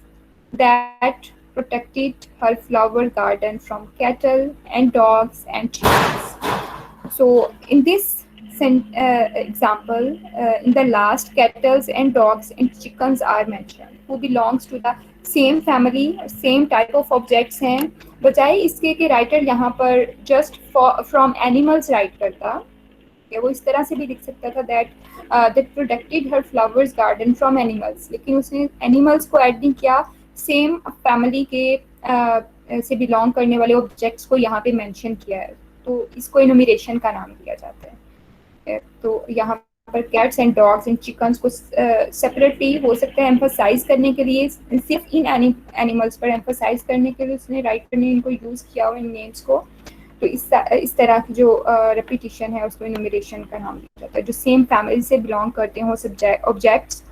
that protected her flower garden from cattle and dogs and chickens. So in this example, in the last, cattle and dogs and chickens are mentioned, who belongs to the same family, same type of objects हैं. बजाय इसके कि राइटर यहाँ पर just from animals राइट करता, वो इस तरह से भी लिख सकता था that protected her flowers garden from animals, लेकिन उसने animals को ऐड नहीं किया, सेम फैमिली के से बिलोंग करने वाले ऑब्जेक्ट्स को यहाँ पे मेंशन किया है. तो इसको इनुमरेशन का नाम दिया जाता है. तो यहाँ पर cats and dogs and chickens को सेपरेटली हो सकता है एम्फसाइज करने के लिए, सिर्फ इन एनिमल्स पर एम्फसाइज करने के लिए उसने राइटर ने इनको यूज़ किया हुआ इन नेम्स को. तो इस तरह की जो रेपिटेशन है उसको इनुमरेशन का नाम दिया जाता है. जो सेम फैमिली से बिलोंग करते हैं वो ऑब्जेक्ट्स,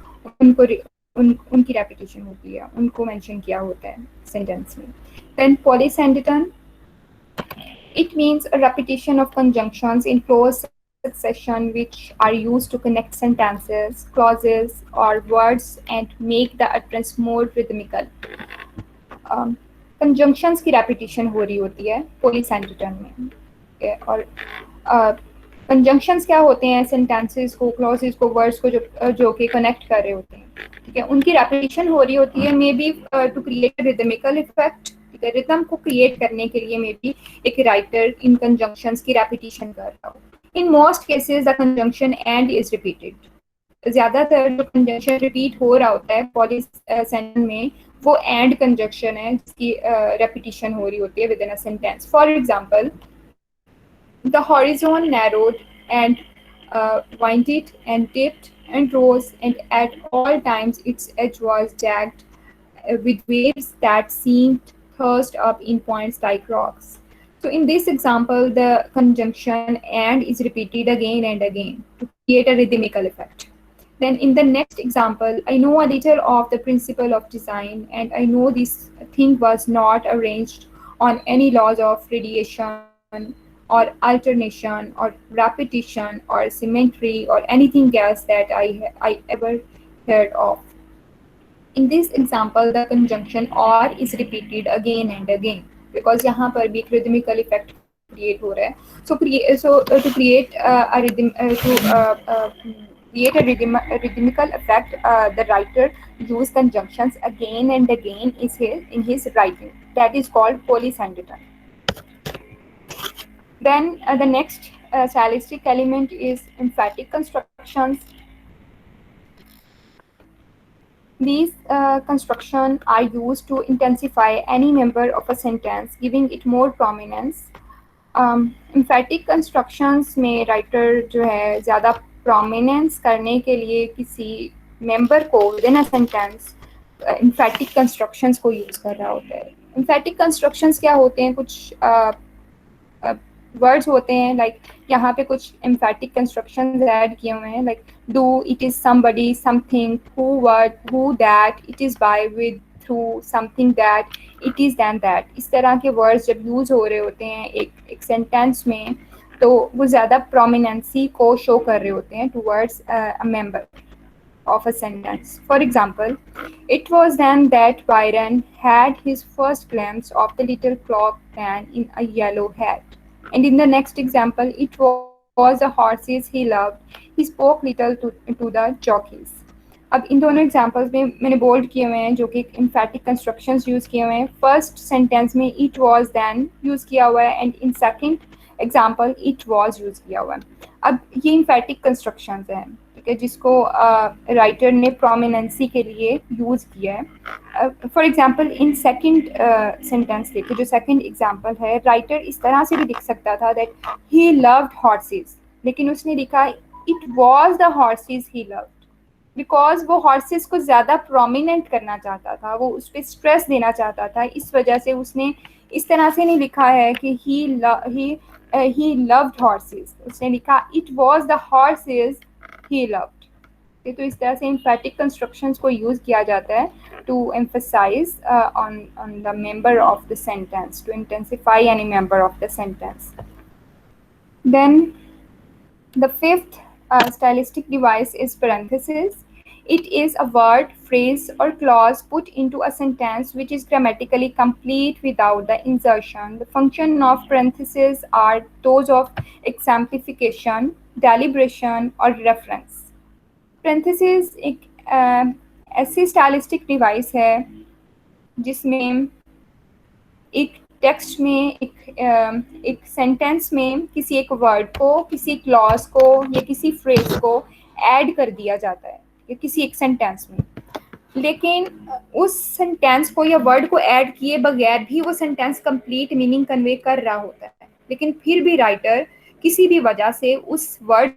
उनकी रेपिटेशन होती है, उनको मेंशन किया होता है सेंटेंस में. Then polysyndeton, it means a repetition of conjunctions in close succession which are used to connect sentences, clauses or words and make the utterance more rhythmical. Conjunctions की repetition हो रही होती है polysenteton में. और conjunctions क्या होते हैं? sentences को, clauses को, words को जो कि connect कर रहे होते हैं. ठीक है, उनकी repetition हो रही होती है may be to create a rhythmical effect. Rhythm को क्रिएट करने के लिए मे बी एक राइटर इन कंजंक्शंस की रेपिटेशन कर रहा हो. In most cases the conjunction and is repeated. ज्यादातर जो कंजंक्शन रिपीट हो रहा होता है पॉलीसेंटेंस में वो एंड कंजंक्शन है जिसकी रेपिटेशन हो रही होती है with in a sentence. For example, the horizon narrowed and winded and dipped and rose, and at all times its edge was jagged with waves that seemed thrust up in points like rocks. So in this example, the conjunction and is repeated again and again to create a rhythmical effect. Then in the next example, I know a little of the principle of design, and I know this thing was not arranged on any laws of radiation or alternation or repetition or symmetry or anything else that I ever heard of. In this example, the conjunction or is repeated again and again because यहाँ पर भी एक rhythmical effect create हो रहा है. To create a rhythm create a rhythmical effect, the writer use conjunctions again and again in his writing. That is called polysyndeton. Then the next stylistic element is emphatic constructions. These constructions are used to intensify any member of a sentence, giving it more prominence. Emphatic constructions में राइटर जो है ज़्यादा prominence करने के लिए किसी member को within a sentence emphatic constructions को use कर रहा होता है. Emphatic constructions क्या होते हैं? कुछ वर्ड्स होते हैं, लाइक यहाँ पे कुछ एम्फैटिक कंस्ट्रक्शंस ऐड किए हुए हैं, like do, it is somebody, something, who, what, who, that, it is by, with, through, something, that, it is than, that. इस तरह के वर्ड्स जब यूज हो रहे होते हैं एक सेंटेंस में, तो वो ज़्यादा प्रोमिनेंसी को शो कर रहे होते हैं towards a member of a sentence. For example, it was then that Byron had his first glimpse of the little clock man in a yellow hat. And in the next example, it was the horses he loved. He spoke little to the jockeys. अब इन दोनों एग्जाम्पल्स में मैंने बोल्ड किए हुए हैं जो कि इम्फैटिक कंस्ट्रक्शंस यूज़ किए हुए हैं. फर्स्ट सेंटेंस में इट वाज देन यूज़ किया हुआ है, and in second example it was use किया हुआ है. अब ये इम्फैटिक कंस्ट्रक्शंस हैं, ठीक है, जिसको राइटर ने प्रोमिनेंसी के लिए यूज़ किया है. For example in second sentence देखो, जो सेकंड एग्जांपल है, राइटर इस तरह से भी लिख सकता था दैट ही लव्ड हॉर्सेस, लेकिन उसने लिखा it was the horses he loved, because वो हॉर्सेस को ज़्यादा प्रोमिनेंट करना चाहता था, वो उस पर स्ट्रेस देना चाहता था. इस वजह से उसने इस तरह से नहीं लिखा है कि he loved horses, उसने लिखा it was the horses he loved. तो इस तरह से emphatic constructions को यूज़ किया जाता है to emphasize on the member of the sentence, to intensify any member of the sentence. Then the fifth stylistic device is parenthesis. It is a word, phrase, or clause put into a sentence which is grammatically complete without the insertion. The function of parentheses are those of exemplification, deliberation, or reference. Parentheses एक ऐसी stylistic device है जिसमें एक टेक्स्ट में एक सेंटेंस में किसी एक वर्ड को, किसी क्लॉज को या किसी फ्रेज को ऐड कर दिया जाता है या किसी एक सेंटेंस में, लेकिन उस सेंटेंस को या वर्ड को ऐड किए बगैर भी वो सेंटेंस कंप्लीट मीनिंग कन्वे कर रहा होता है, लेकिन फिर भी राइटर किसी भी वजह से उस वर्ड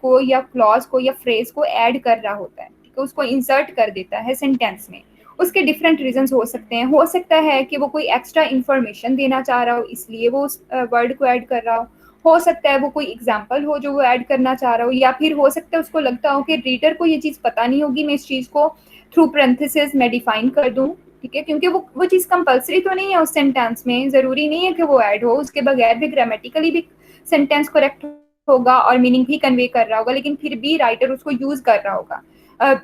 को या क्लॉज को या फ्रेज को ऐड कर रहा होता है, ठीक है, उसको इंसर्ट कर देता है सेंटेंस में. उसके डिफरेंट रीजंस हो सकते हैं. हो सकता है कि वो कोई एक्स्ट्रा इन्फॉर्मेशन देना चाह रहा हो, इसलिए वो उस वर्ड को ऐड कर रहा हो सकता है वो कोई एग्जांपल हो जो वो ऐड करना चाह रहा हो, या फिर हो सकता है उसको लगता हो कि रीडर को ये चीज़ पता नहीं होगी, मैं इस चीज़ को थ्रू पैरेंथेसिस में डिफाइन कर दूं, ठीक है, क्योंकि वो चीज़ कंपल्सरी तो नहीं है उस सेंटेंस में, ज़रूरी नहीं है कि वो ऐड हो, उसके बगैर भी ग्रामेटिकली भी सेंटेंस करेक्ट होगा और मीनिंग भी कन्वे कर रहा होगा, लेकिन फिर भी राइटर उसको यूज़ कर रहा होगा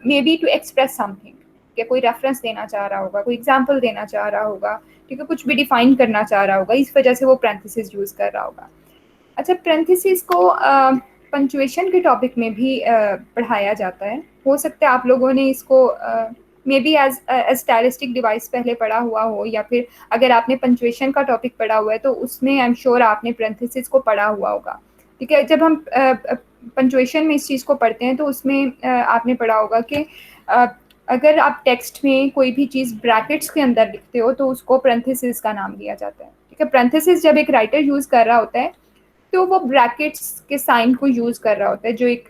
maybe to express something, या कोई रेफरेंस देना चाह रहा होगा, कोई एग्जांपल देना चाह रहा होगा, ठीक है, कुछ भी डिफाइन करना चाह रहा होगा, इस वजह से वो पैरेंथेसिस यूज़ कर रहा होगा. अच्छा, पैरेंथेसिस को पंक्चुएशन के टॉपिक में भी पढ़ाया जाता है. हो सकता है आप लोगों ने इसको maybe as stylistic device पहले पढ़ा हुआ हो, या फिर अगर आपने पंक्चुएशन का टॉपिक पढ़ा हुआ है तो उसमें आई एम श्योर आपने पैरेंथेसिस को पढ़ा हुआ होगा, ठीक है. जब हम पंक्चुएशन में इस चीज़ को पढ़ते हैं तो उसमें आपने पढ़ा होगा कि अगर आप टेक्स्ट में कोई भी चीज़ ब्रैकेट्स के अंदर लिखते हो तो उसको पैरेंथेसिस का नाम दिया जाता है, ठीक है. पैरेंथेसिस जब एक राइटर यूज़ कर रहा होता है तो वो ब्रैकेट्स के साइन को यूज़ कर रहा होता है, जो एक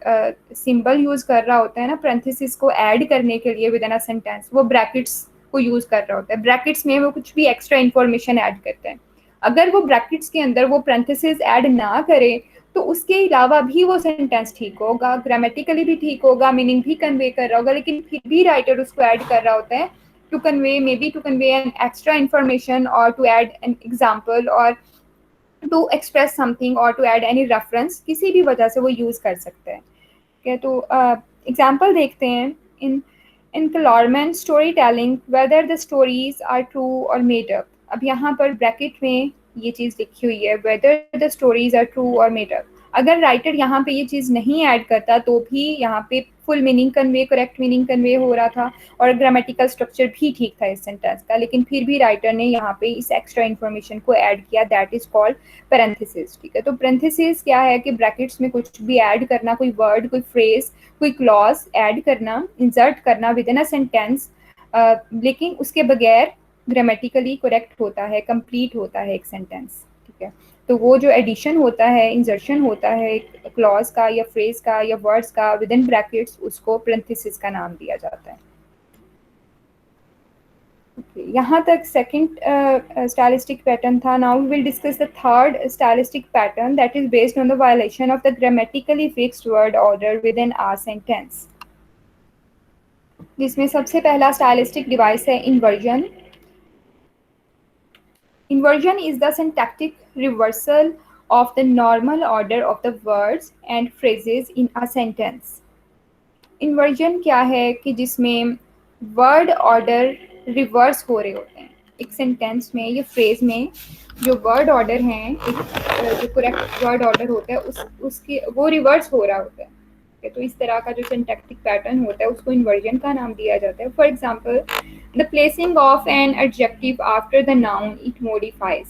सिंबल यूज़ कर रहा होता है ना पैरेंथेसिस को ऐड करने के लिए विद इन अ सेंटेंस, वो ब्रैकेट्स को यूज़ कर रहा होता है। ब्रैकेट्स में वो कुछ भी एक्स्ट्रा इन्फॉर्मेशन ऐड करता है। अगर वो ब्रैकेट्स के अंदर वो पैरेंथेसिस ऐड ना करे तो उसके अलावा भी वो सेंटेंस ठीक होगा, ग्रामेटिकली भी ठीक होगा, मीनिंग भी कन्वे कर रहा होगा, लेकिन फिर भी राइटर उसको ऐड कर रहा होता है to convey, maybe to convey an extra information और टू ऐड एन एग्जाम्पल और टू एक्सप्रेस समथिंग और टू ऐड एनी रेफरेंस, किसी भी वजह से वो यूज़ कर सकते हैं। ठीक है, तो एग्जाम्पल देखते हैं। In in Calormen story telling whether the stories are true और मेड अप। अब यहाँ पर ब्रैकेट में ये चीज़ लिखी हुई है, whether the stories are true और मेड अप। अगर राइटर यहाँ पे ये चीज़ नहीं ऐड करता तो भी यहाँ पे full meaning convey, correct meaning convey हो रहा था और ग्रामेटिकल स्ट्रक्चर भी ठीक था इस सेंटेंस का, लेकिन फिर भी राइटर ने यहाँ पे इस एक्स्ट्रा इन्फॉर्मेशन को ऐड किया, दैट इज कॉल्ड पैरेंथेसिस। ठीक है, तो पैरेंथेसिस क्या है कि ब्रैकेट्स में कुछ भी ऐड करना, कोई वर्ड, कोई फ्रेज, कोई क्लॉज ऐड करना, इंसर्ट करना विद इन अ सेंटेंस, लेकिन उसके बगैर ग्रामेटिकली करेक्ट होता है, कंप्लीट होता है एक सेंटेंस। ठीक है, तो वो जो एडिशन होता है, इंसर्शन होता है क्लॉज का या फ्रेज का या वर्ड्स का विद इन ब्रैकेट्स, उसको पैरेंथेसिस का नाम दिया जाता है। यहाँ तक सेकंड स्टाइलिस्टिक पैटर्न था। Now we will discuss the third stylistic pattern that is based on the violation of the grammatically fixed word order within our sentence, जिसमें सबसे पहला स्टाइलिस्टिक डिवाइस है inversion. Inversion is the syntactic reversal of the normal order of the words and phrases in a sentence. Inversion क्या है कि जिसमें वर्ड ऑर्डर रिवर्स हो रहे होते हैं एक सेंटेंस में या फ्रेज में। जो वर्ड ऑर्डर हैं, एक जो करेक्ट वर्ड ऑर्डर होता है उसके वो रिवर्स हो रहा होता है। तो इस तरह का जो सिंटैक्टिक पैटर्न होता है उसको इन्वर्जन का नाम दिया जाता है। For example, the placing of an adjective after the noun it modifies.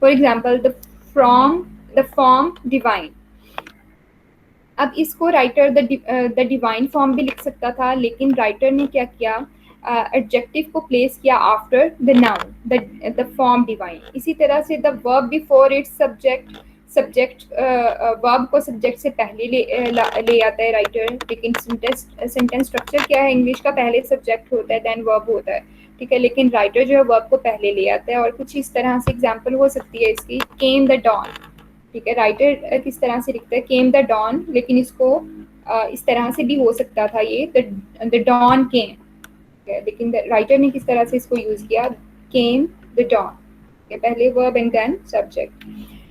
For example, the form divine. अब इसको राइटर द डिवाइन फॉर्म भी लिख सकता था, लेकिन राइटर ने क्या किया, एडजेक्टिव को प्लेस किया after the noun, the form divine. इसी तरह से the verb before it's subject verb को सब्जेक्ट से पहले ले आता है राइटर, लेकिन सेंटेंस स्ट्रक्चर क्या है, इंग्लिश का पहले सब्जेक्ट होता है देन वर्ब होता है। ठीक है, लेकिन राइटर जो है वर्ब को पहले ले आता है। और कुछ इस तरह से एग्जाम्पल हो सकती है इसकी, केम द डॉन। ठीक है, राइटर किस तरह से लिखता है, केम द डॉन, लेकिन इसको इस तरह से भी हो सकता था ये, द डॉन केम। लेकिन राइटर ने किस तरह से इसको यूज किया, केम द डॉन, पहले verb and then subject.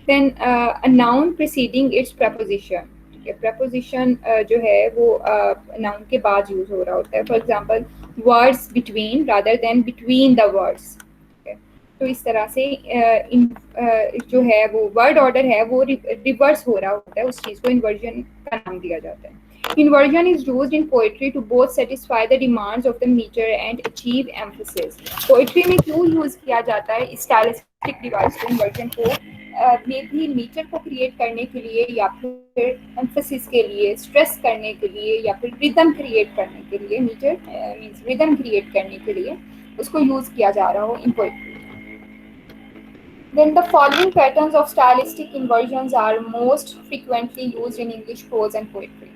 Then a noun preceding its preposition. ठीक है, प्रपोजिशन जो है वो नाउन के बाद यूज हो रहा होता है। For example, words between rather than between the words. तो इस तरह से जो है वो वर्ड ऑर्डर है वो रिवर्स हो रहा होता है, उस चीज़ को इन्वर्जन का नाम दिया जाता है। Inversion is used in poetry to both satisfy the demands of the meter and achieve emphasis. Poetry में क्यों यूज किया जाता है इस स्टाइलिस्टिक डिवाइस को, इन्वर्जन को, में भी मीटर को क्रिएट करने के लिए या फिर एम्फेसिस के लिए, स्ट्रेस करने के लिए या फिर रिदम क्रिएट करने के लिए, मीटर मीन्स रिदम क्रिएट करने के लिए उसको यूज किया जा रहा हो in poetry. Then the following patterns of stylistic inversions are most frequently used in English prose and poetry.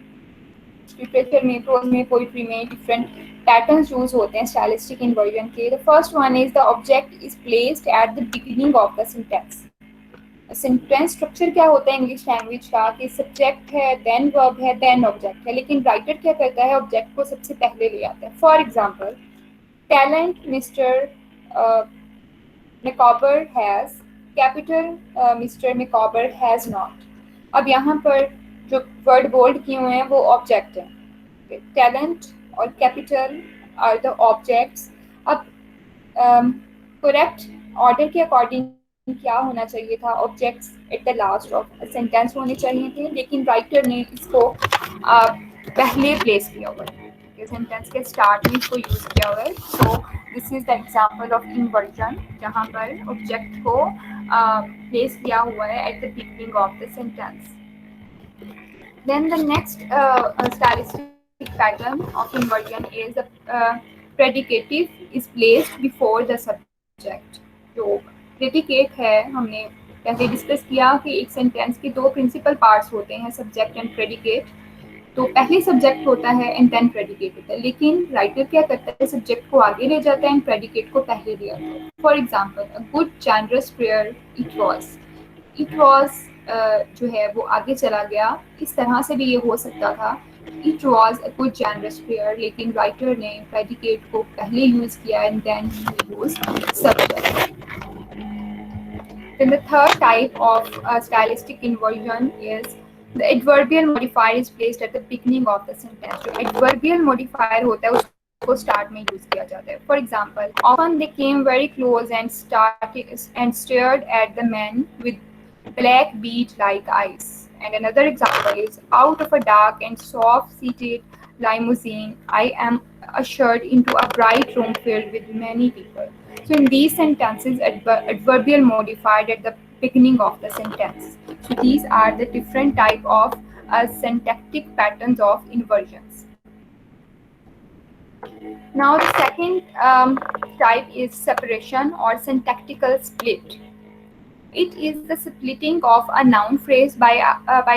Literature में, प्रोज में, पोइट्री में डिफरेंट पैटर्न्स यूज होते हैं स्टाइलिस्टिक इन्वर्जन के। The first one is the object is placed at the beginning of the sentence. Sentence structure क्या होता है इंग्लिश लैंग्वेज का कि सब्जेक्ट है, देन वर्ब है, देन ऑब्जेक्ट है, लेकिन राइटर क्या करता है, ऑब्जेक्ट को सबसे पहले ले आता है। For example, talent mister Micawber has, capital mister Micawber has not। अब यहाँ पर जो वर्ड बोल्ड किए हुए हैं वो ऑब्जेक्ट है। टैलेंट और कैपिटल आर द ऑब्जेक्ट्स। अब करेक्ट ऑर्डर के अकॉर्डिंग क्या होना चाहिए था, objects at the last of sentence होने चाहिए थे, लेकिन राइटर ने इसको पहले प्लेस किया हुआ है, सेंटेंस के स्टार्ट में इसको यूज किया हुआ है। सो this is the example of inversion, जहाँ पर ऑब्जेक्ट को प्लेस किया हुआ है at the beginning of the sentence. Then the next stylistic pattern of inversion is the predicative is placed before the subject। जो predicate है, हमने पहले डिस्कस किया कि एक सेंटेंस के दो प्रिंसिपल पार्ट्स होते हैं, सब्जेक्ट एंड प्रेडिकेट। तो पहले सब्जेक्ट होता है एंड देन प्रेडिकेट होता है, लेकिन राइटर क्या करता है, सब्जेक्ट को आगे ले जाता है एंड प्रेडिकेट को पहले ले आता है। For example, a good generous prayer it was. It was जो है वो आगे चला गया, इस तरह से भी ये हो सकता था, it was a good generous prayer, लेकिन राइटर ने प्रेडिकेट को पहले यूज किया and then use subject. Then the third type of stylistic inversion is the adverbial modifier is placed at the beginning of the sentence. जो adverbial modifier होता है उसको start में use किया जाता है. For example, often they came very close and stared at the man with black bead-like eyes. And another example is, out of a dark and soft-seated limousine, I am ushered into a bright room filled with many people. So in these sentences, adverbial modified at the beginning of the sentence. So these are the different type of syntactic patterns of inversions. Now the second type is separation or syntactical split. It is the splitting of a noun phrase by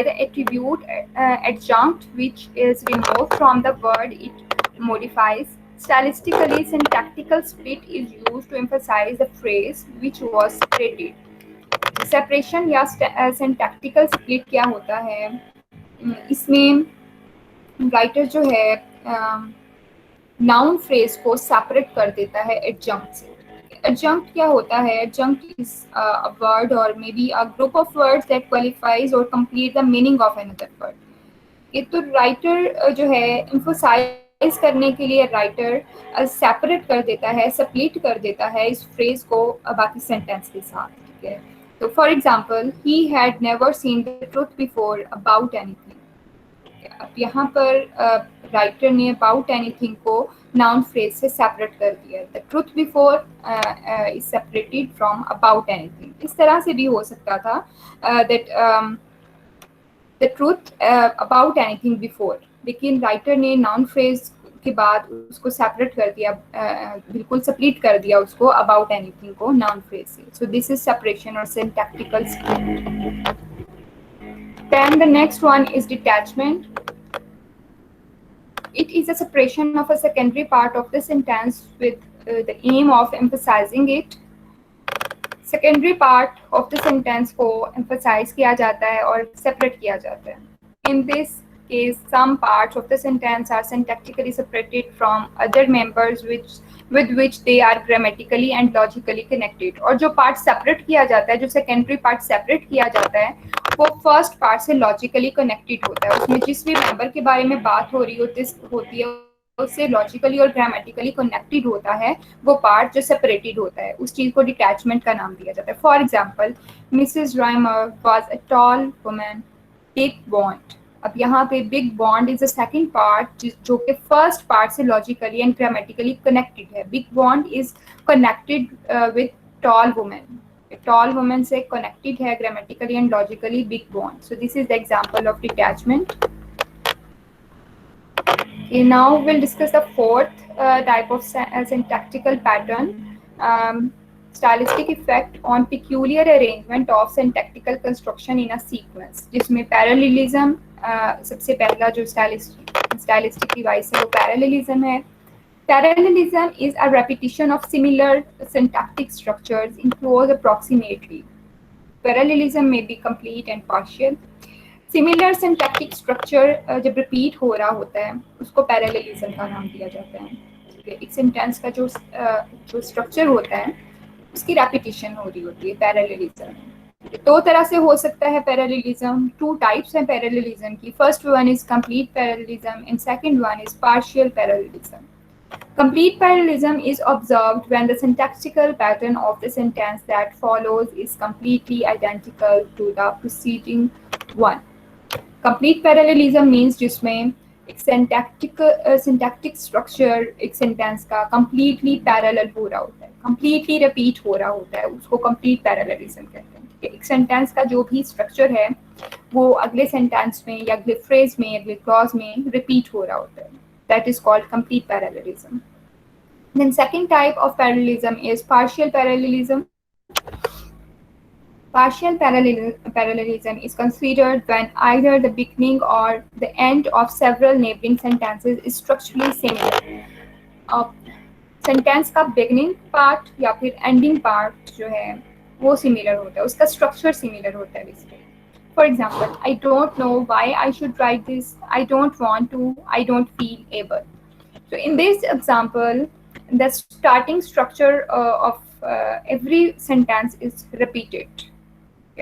the attribute adjunct which is removed from the word it modifies. Stylistically, syntactical split is used to emphasize the phrase which was separated. Separation या syntactical split क्या होता है, इसमें राइटर जो है नाउन फ्रेज को सेपरेट कर देता है एडजंक्ट से। Adjunct क्या होता है? Adjunct is a word or maybe a group of words that qualifies or complete the meaning of another word. ये तो राइटर जो है emphasize करने के लिए राइटर सेपरेट कर देता है, स्प्लिट कर देता है इस फ्रेज को बाकी सेंटेंस के साथ, ठीक है। तो for example, he had never seen the truth before about anything. अब यहाँ पर राइटर ने अबाउट एनीथिंग को नाउन फ्रेज से सेपरेट कर दिया। The truth before is separated from about anything. इस तरह से भी हो सकता था that the truth about anything before, लेकिन राइटर ने नाउन फ्रेज के बाद उसको सेपरेट कर दिया, बिल्कुल सेपरेट कर दिया उसको अबाउट एनीथिंग को नाउन फ्रेज से। सो दिस इज सेपरेशन और syntactical split. Then the next one is detachment. It is a separation of a secondary part of the sentence with the aim of emphasizing it. Secondary part of the sentence को emphasize किया जाता है और separate किया जाता है. In this case, some parts of the sentence are syntactically separated from other members with which they are grammatically and logically connected. और जो part separate किया जाता है, जो secondary part separate किया जाता है, वो फर्स्ट पार्ट से लॉजिकली कनेक्टेड होता है। उसमें जिस भी मेंबर के बारे में बात हो रही होती है उससे लॉजिकली और ग्रामेटिकली कनेक्टेड होता है वो पार्ट जो सेपरेटेड होता है, उस चीज को डिटैचमेंट का नाम दिया जाता है। For example, Mrs Rymer was a tall woman, big bond. अब यहाँ पे big bond is the second part जो कि फर्स्ट पार्ट से लॉजिकली एंड ग्रामेटिकली कनेक्टेड है। Big bond is connected with tall woman. Tall woman से connected है grammatically and logically big bond. So this is the example of detachment. Okay, now we'll discuss the fourth type of syntactical pattern, stylistic effect on peculiar arrangement of syntactical construction in a sequence, जिसमें parallelism सबसे पहला जो stylistic device है वो parallelism है। Parallelism is a repetition of similar syntactic structures in close approximately. Parallelism may be complete and partial. Similar syntactic structure जब repeat हो रहा होता है उसको parallelism का नाम दिया जाता है। एक sentence का जो structure होता है उसकी repetition हो रही होती है parallelism। दो तरह से हो सकता है parallelism, two types हैं parallelism की। First one is complete parallelism and second one is partial parallelism. Complete parallelism is observed when the syntactical pattern of the sentence that follows is completely identical to the preceding one. Complete parallelism means जिसमें एक syntactic structure एक sentence का completely parallel हो रहा होता है, completely repeat हो रहा होता है, उसको complete parallelism कहते हैं। ठीक है, एक sentence का जो भी structure है वो अगले sentence में या अगले phrase में अगले clause में repeat हो रहा होता है। That is called complete parallelism. Then second type of parallelism is partial parallelism. Partial parallelism is considered when either the beginning or the end of several neighboring sentences is structurally similar. अब सेंटेंस का बिगनिंग पार्ट या फिर एंडिंग पार्ट जो है वो सिमिलर होता है, उसका स्ट्रक्चर सिमिलर होता है basically. For example, I don't know why I should write this, I don't want to, I don't feel able. So in this example, the starting structure of every sentence is repeated.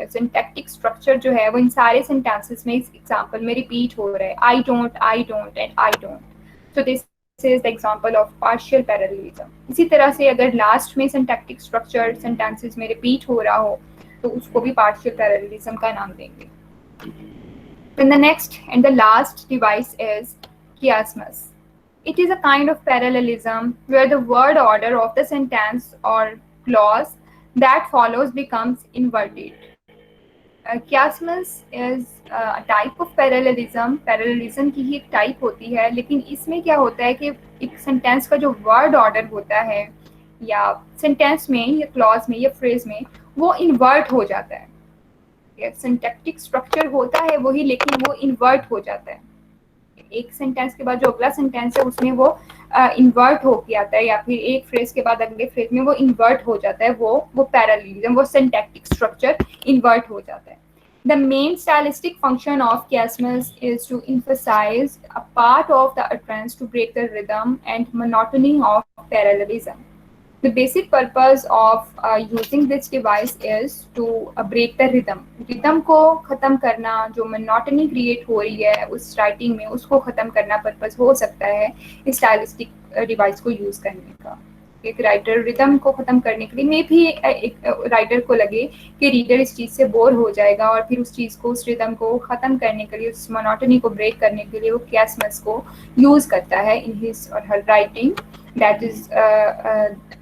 Syntactic structure जो है वो इन सारे sentences में इस example में repeat हो रहा है. I don't and I don't. So this is the example of partial parallelism. इसी तरह से अगर last में syntactic structure sentences में repeat हो रहा हो तो उसको भी partial parallelism का नाम देंगे. Then the next and the last device is chiasmus. It is a kind of parallelism where the word order of the sentence or clause that follows becomes inverted. Chiasmus is a type of parallelism. Parallelism की ही एक type होती है, लेकिन इसमें क्या होता है कि एक sentence का जो word order होता है या sentence में या clause में या phrase में वो invert हो जाता है. Syntactic structure होता है वही, लेकिन वो invert हो जाता है. एक सेंटेंस के बाद जो अगला सेंटेंस है उसमें वो इन्वर्ट होके आता है, या फिर एक फ्रेज के बाद अगले फ्रेज में वो इन्वर्ट हो जाता है. वो पैरेललिज्म, वो सिंटैक्टिक स्ट्रक्चर इन्वर्ट हो जाता है. The main stylistic function of chiasmus is to emphasize a part of the utterance to break the rhythm and monotony of parallelism. The basic purpose of using this device is to break the rhythm. Rhythm को ख़त्म करना, जो monotony create हो रही है उस writing में, उसको ख़त्म करना purpose हो सकता है इस stylistic device को use करने का. एक राइटर रिदम को ख़त्म करने के लिए मे भी एक राइटर को लगे कि रीडर इस चीज़ से बोर हो जाएगा और फिर उस चीज़ को, उस रिदम को ख़त्म करने के लिए, उस मोनोटनी को ब्रेक करने के लिए वो chiasmus को यूज़ करता है इन हिज और her writing. That is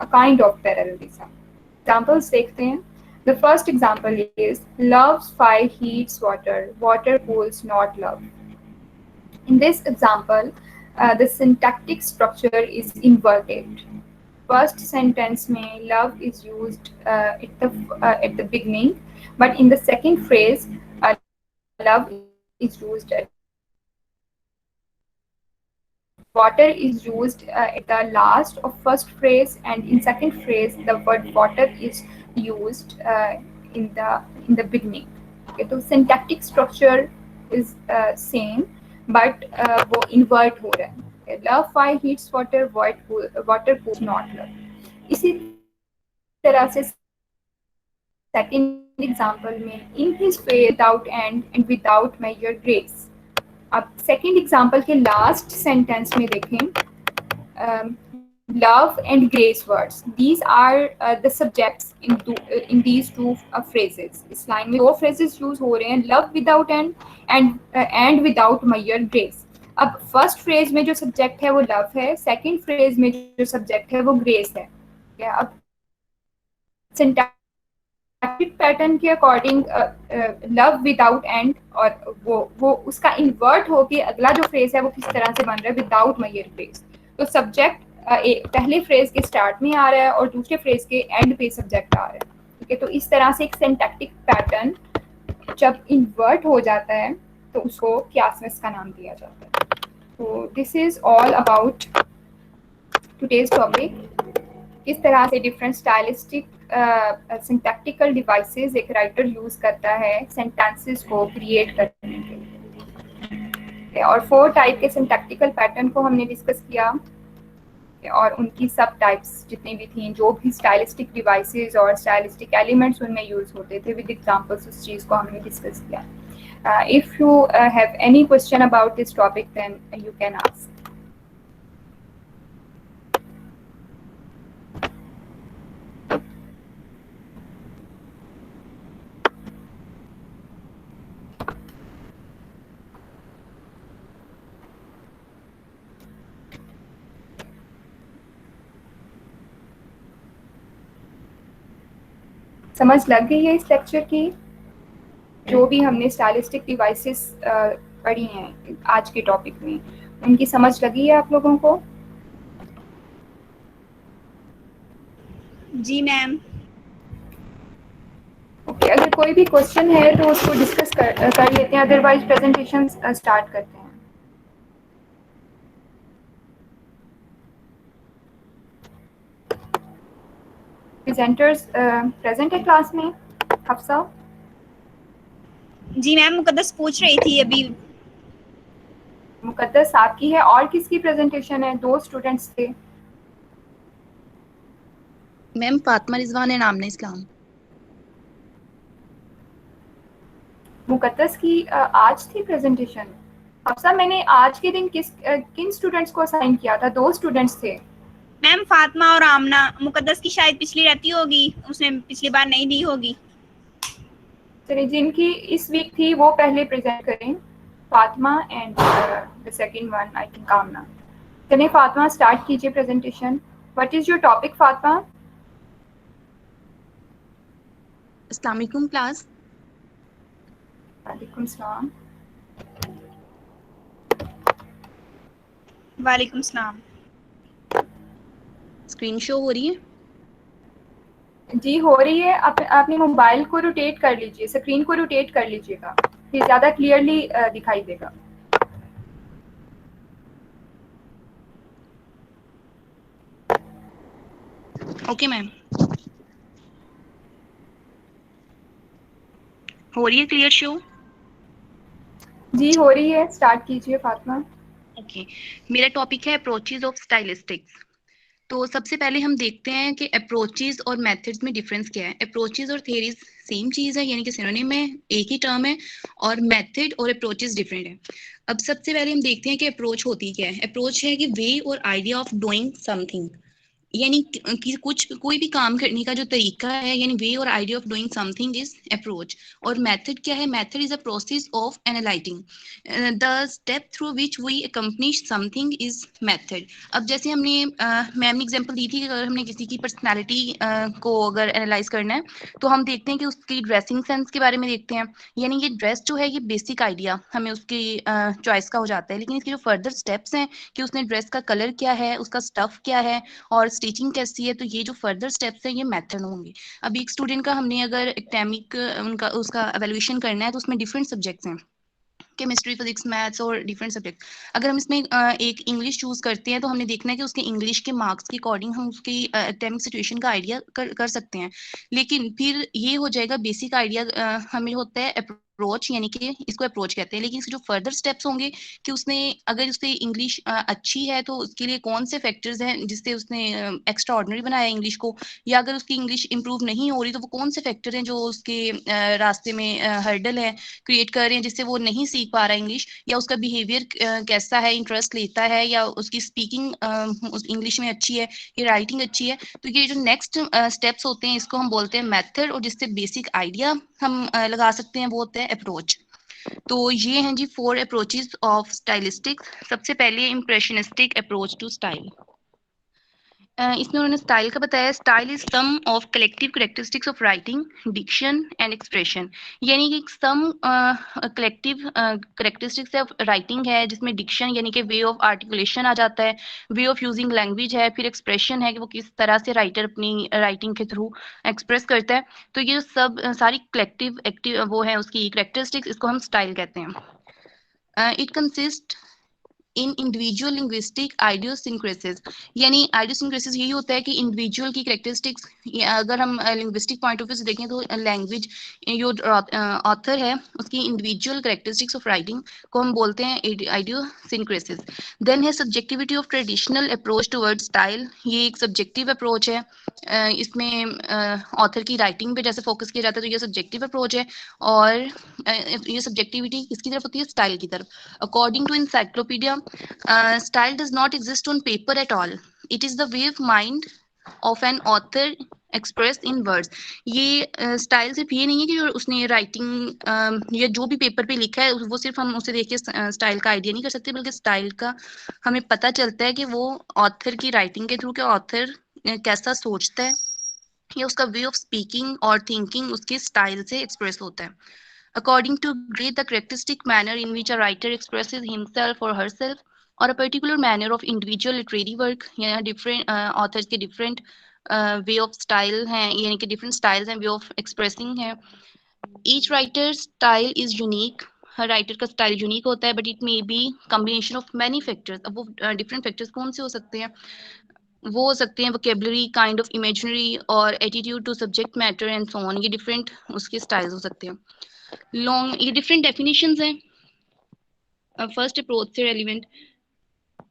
a kind of parallelism. Examples देखते हैं. The first example is love's fire heats water, water cools not love. In this example, the syntactic structure is inverted. First sentence में love is used at the beginning, but in the second phrase, love is used at water is used at the last of first phrase, and in second phrase the word water is used in the beginning. Okay, so syntactic structure is same, but वो invert हो रहा है. Okay, love fire heats water, water cools not love. इसी तरह से second example में in his way without and without measure grace. अब सेकेंड एग्जाम्पल के लास्ट सेंटेंस में देखें, love and grace words, these are the subjects in these two phrases. इस लाइन में दो फ्रेजेस यूज हो रहे हैं, love without end without measure grace. अब फर्स्ट फ्रेज में जो सब्जेक्ट है वो लव है, सेकेंड फ्रेज में जो सब्जेक्ट है वो ग्रेस है. अब पैटर्न के अकॉर्डिंग लव विदाउट एंड, और वो उसका इन्वर्ट होके अगला जो फ्रेज है वो किस तरह से बन रहा है, विदाउट मैयर फ्रेज. तो सब्जेक्ट पहले फ्रेज के स्टार्ट में आ रहा है और दूसरे फ्रेज के एंड पे सब्जेक्ट आ रहा है. ठीक है, तो इस तरह से एक सिंटैक्टिक पैटर्न जब इन्वर्ट हो जाता है तो उसको chiasmus का नाम दिया जाता है. तो this is all about today's topic. किस तरह से डिफरेंट स्टाइलिस्टिक सिंटैक्टिकल डिवाइसेस एक राइटर यूज करता है सेंटेंसेस को क्रिएट करने के लिए. और 4 टाइप के सिंटैक्टिकल पैटर्न को हमने डिस्कस किया, और उनकी सब टाइप्स जितनी भी थी, जो भी स्टाइलिस्टिक डिवाइसेस और स्टाइलिस्टिक एलिमेंट्स उनमें यूज होते थे, विद एग्जांपल्स उस चीज़ को हमने डिस्कस किया. If you have any question about this topic then you can ask. समझ लग गई है इस लेक्चर की? जो भी हमने स्टाइलिस्टिक डिवाइसेस पढ़ी हैं आज के टॉपिक में, उनकी समझ लगी है आप लोगों को? जी मैम. ओके, अगर कोई भी क्वेश्चन है तो उसको डिस्कस कर लेते हैं, अदरवाइज प्रेजेंटेशन स्टार्ट करते हैं। प्रेजेंटर्स प्रेजेंट है क्लास में? हफ्सा? जी मैम, मुकद्दस पूछ रही थी अभी। मुकद्दस आपकी है, और किसकी प्रेजेंटेशन है? 2 स्टूडेंट्स थे। मैम फातिमा रिजवान है, नाम ने इस्लाम। मुकद्दस की आज थी प्रेजेंटेशन। हफ्सा, मैंने आज के दिन किन स्टूडेंट्स को असाइन किया था? 2 स्टूडेंट्स थे। मैम फातिमा और आमना। मुकद्दस की शायद पिछली रहती होगी, उसने पिछली बार नहीं दी होगी। चलिए, जिनकी इस वीक थी वो पहले प्रेजेंट करें। Fatima and the second one I think Amna. चलिए फातिमा, स्टार्ट कीजिए presentation. What is your topic Fatima? अस्सलाम वालेकुम क्लास। वालेकुम सलाम। वालेकुम सलाम। स्क्रीन शो हो रही है? जी हो रही है। अपने मोबाइल को रोटेट कर लीजिए, स्क्रीन को रोटेट कर लीजिएगा, फिर ज़्यादा क्लियरली दिखाई देगा। ओके मैम, हो रही है क्लियर शो? जी हो रही है, स्टार्ट कीजिए फातिमा। ओके, मेरा टॉपिक है अप्रोचेज ऑफ स्टाइलिस्टिक्स। तो सबसे पहले हम देखते हैं कि अप्रोचेज और मेथड्स में डिफरेंस क्या है। अप्रोचेज और थ्योरीज सेम चीज़ है, यानी कि सिनोनिम है, एक ही टर्म है, और मेथड और अप्रोचेज डिफरेंट है। अब सबसे पहले हम देखते हैं कि अप्रोच होती क्या है। अप्रोच है कि वे और आइडिया ऑफ डूइंग समथिंग, यानी कि कुछ कोई भी काम करने का जो तरीका है, यानी वे और idea of doing something is approach. और मेथड क्या है? Method is a process of analysing the step through which we accomplish something is method. अब जैसे हमने मैम ने एग्जांपल दी थी कि अगर हमने किसी की पर्सनालिटी को अगर एनालाइज करना है तो हम देखते हैं कि उसकी ड्रेसिंग सेंस के बारे में देखते हैं। यानी ये ड्रेस जो है ये बेसिक आइडिया हमें उसकी चॉइस का हो जाता है, लेकिन इसके जो फर्दर स्टेप्स हैं कि उसने ड्रेस का कलर क्या है, उसका स्टफ क्या है और स्टिचिंग कैसी है, तो ये जो फर्दर स्टेप्स हैं ये मेथड होंगे। अब एक स्टूडेंट का हमने अगर एकेडमिक उनका उसका एवेल्यूशन करना है तो उसमें डिफरेंट सब्जेक्ट्स हैं, केमिस्ट्री, फिजिक्स, मैथ्स और डिफरेंट सब्जेक्ट। अगर हम इसमें एक इंग्लिश चूज करते हैं तो हमने देखना है कि उसके इंग्लिश के मार्क्स के अकॉर्डिंग हम उसकी एकेडमिक सिचुएशन का आइडिया कर सकते हैं। लेकिन फिर ये हो जाएगा बेसिक आइडिया, हमें होता है अप्रोच, यानी कि इसको अप्रोच कहते हैं। लेकिन इसके जो फर्दर स्टेप्स होंगे कि उसने अगर उससे इंग्लिश अच्छी है तो उसके लिए कौन से फैक्टर्स हैं जिससे उसने एक्स्ट्रा ऑर्डिनरी बनाया इंग्लिश को, या अगर उसकी इंग्लिश इंप्रूव नहीं हो रही तो वो कौन से फैक्टर हैं जो उसके रास्ते में हर्डल है क्रिएट कर रहे हैं जिससे वो नहीं सीख पा रहा है इंग्लिश, या उसका बिहेवियर कैसा है, इंटरेस्ट लेता है, या उसकी स्पीकिंग इंग्लिश में अच्छी है, या राइटिंग अच्छी है। तो ये जो नेक्स्ट स्टेप्स होते हैं इसको हम बोलते हैं मेथड, और जिससे बेसिक आइडिया हम लगा सकते हैं वो होता है अप्रोच। तो ये हैं जी 4 अप्रोचेज ऑफ स्टाइलिस्टिक। सबसे पहले इम्प्रेशनिस्टिक अप्रोच टू स्टाइल। इसमें उन्होंने स्टाइल का बताया। Style is sum of collective characteristics of writing, diction and expression. यानी कि sum collective characteristics of writing है जिसमें डिक्शन यानी कि वे ऑफ आर्टिकुलेशन आ जाता है, वे ऑफ यूजिंग लैंग्वेज है, फिर एक्सप्रेशन है कि वो किस तरह से राइटर अपनी राइटिंग के थ्रू एक्सप्रेस करता है। तो ये सब सारी कलेक्टिव एक्टिव वो है उसकी करेक्टरिस्टिक्स, इसको हम स्टाइल कहते हैं। It consist in individual linguistic idiosyncrasies. यानी आइडियोसिंक्रेसिस यही होता है कि इंडिविजुअल की करेक्टरिस्टिक्स, अगर हम लिंग्विस्टिक पॉइंट ऑफ व्यू से देखें तो लैंग्वेज जो ऑथर है उसकी इंडिविजुअल करेक्टरिस्टिक्स ऑफ राइटिंग को हम बोलते हैं आइडियोसिंक्रेसिस। देन है subjectivity of traditional approach toward style. ये एक सब्जेक्टिव अप्रोच है, इसमें ऑथर की राइटिंग पे जैसे फोकस किया जाता है, तो ये सब्जेक्टिव अप्रोच है। और ये सब्जेक्टिविटी किसकी तरफ होती है? स्टाइल की तरफ। According to encyclopedia, style does not exist on paper at all. It is the way of mind of an author expressed in words. ये स्टाइल सिर्फ ये नहीं है कि जो उसने राइटिंग या जो भी पेपर पे लिखा है वो सिर्फ हम उसे देख के स्टाइल का आइडिया नहीं कर सकते, बल्कि स्टाइल का हमें पता चलता है कि वो ऑथर की राइटिंग के थ्रू, के ऑथर कैसा सोचता है या उसका वे ऑफ स्पीकिंग और थिंकिंग उसके स्टाइल से एक्सप्रेस होता है। According to Gray, the characteristic manner in which a writer expresses himself or herself or a particular manner of individual literary work, या different authors के different वे ऑफ स्टाइल हैं, यानी कि डिफरेंट स्टाइल्स हैं, वे ऑफ एक्सप्रेसिंग है। Each writer style is unique, हर राइटर का स्टाइल यूनिक होता है, but it may be combination of many factors. अब वो डिफरेंट फैक्टर्स कौन से हो सकते हैं? वो हो सकते हैं वोकेबलरी, काइंड ऑफ इमेजिनरी और attitude to subject matter and so on. ये डिफरेंट उसके स्टाइल्स हो सकते हैं। लॉन्ग, ये डिफरेंट डेफिनेशंस हैं। फर्स्ट अप्रोच से रेलिवेंट,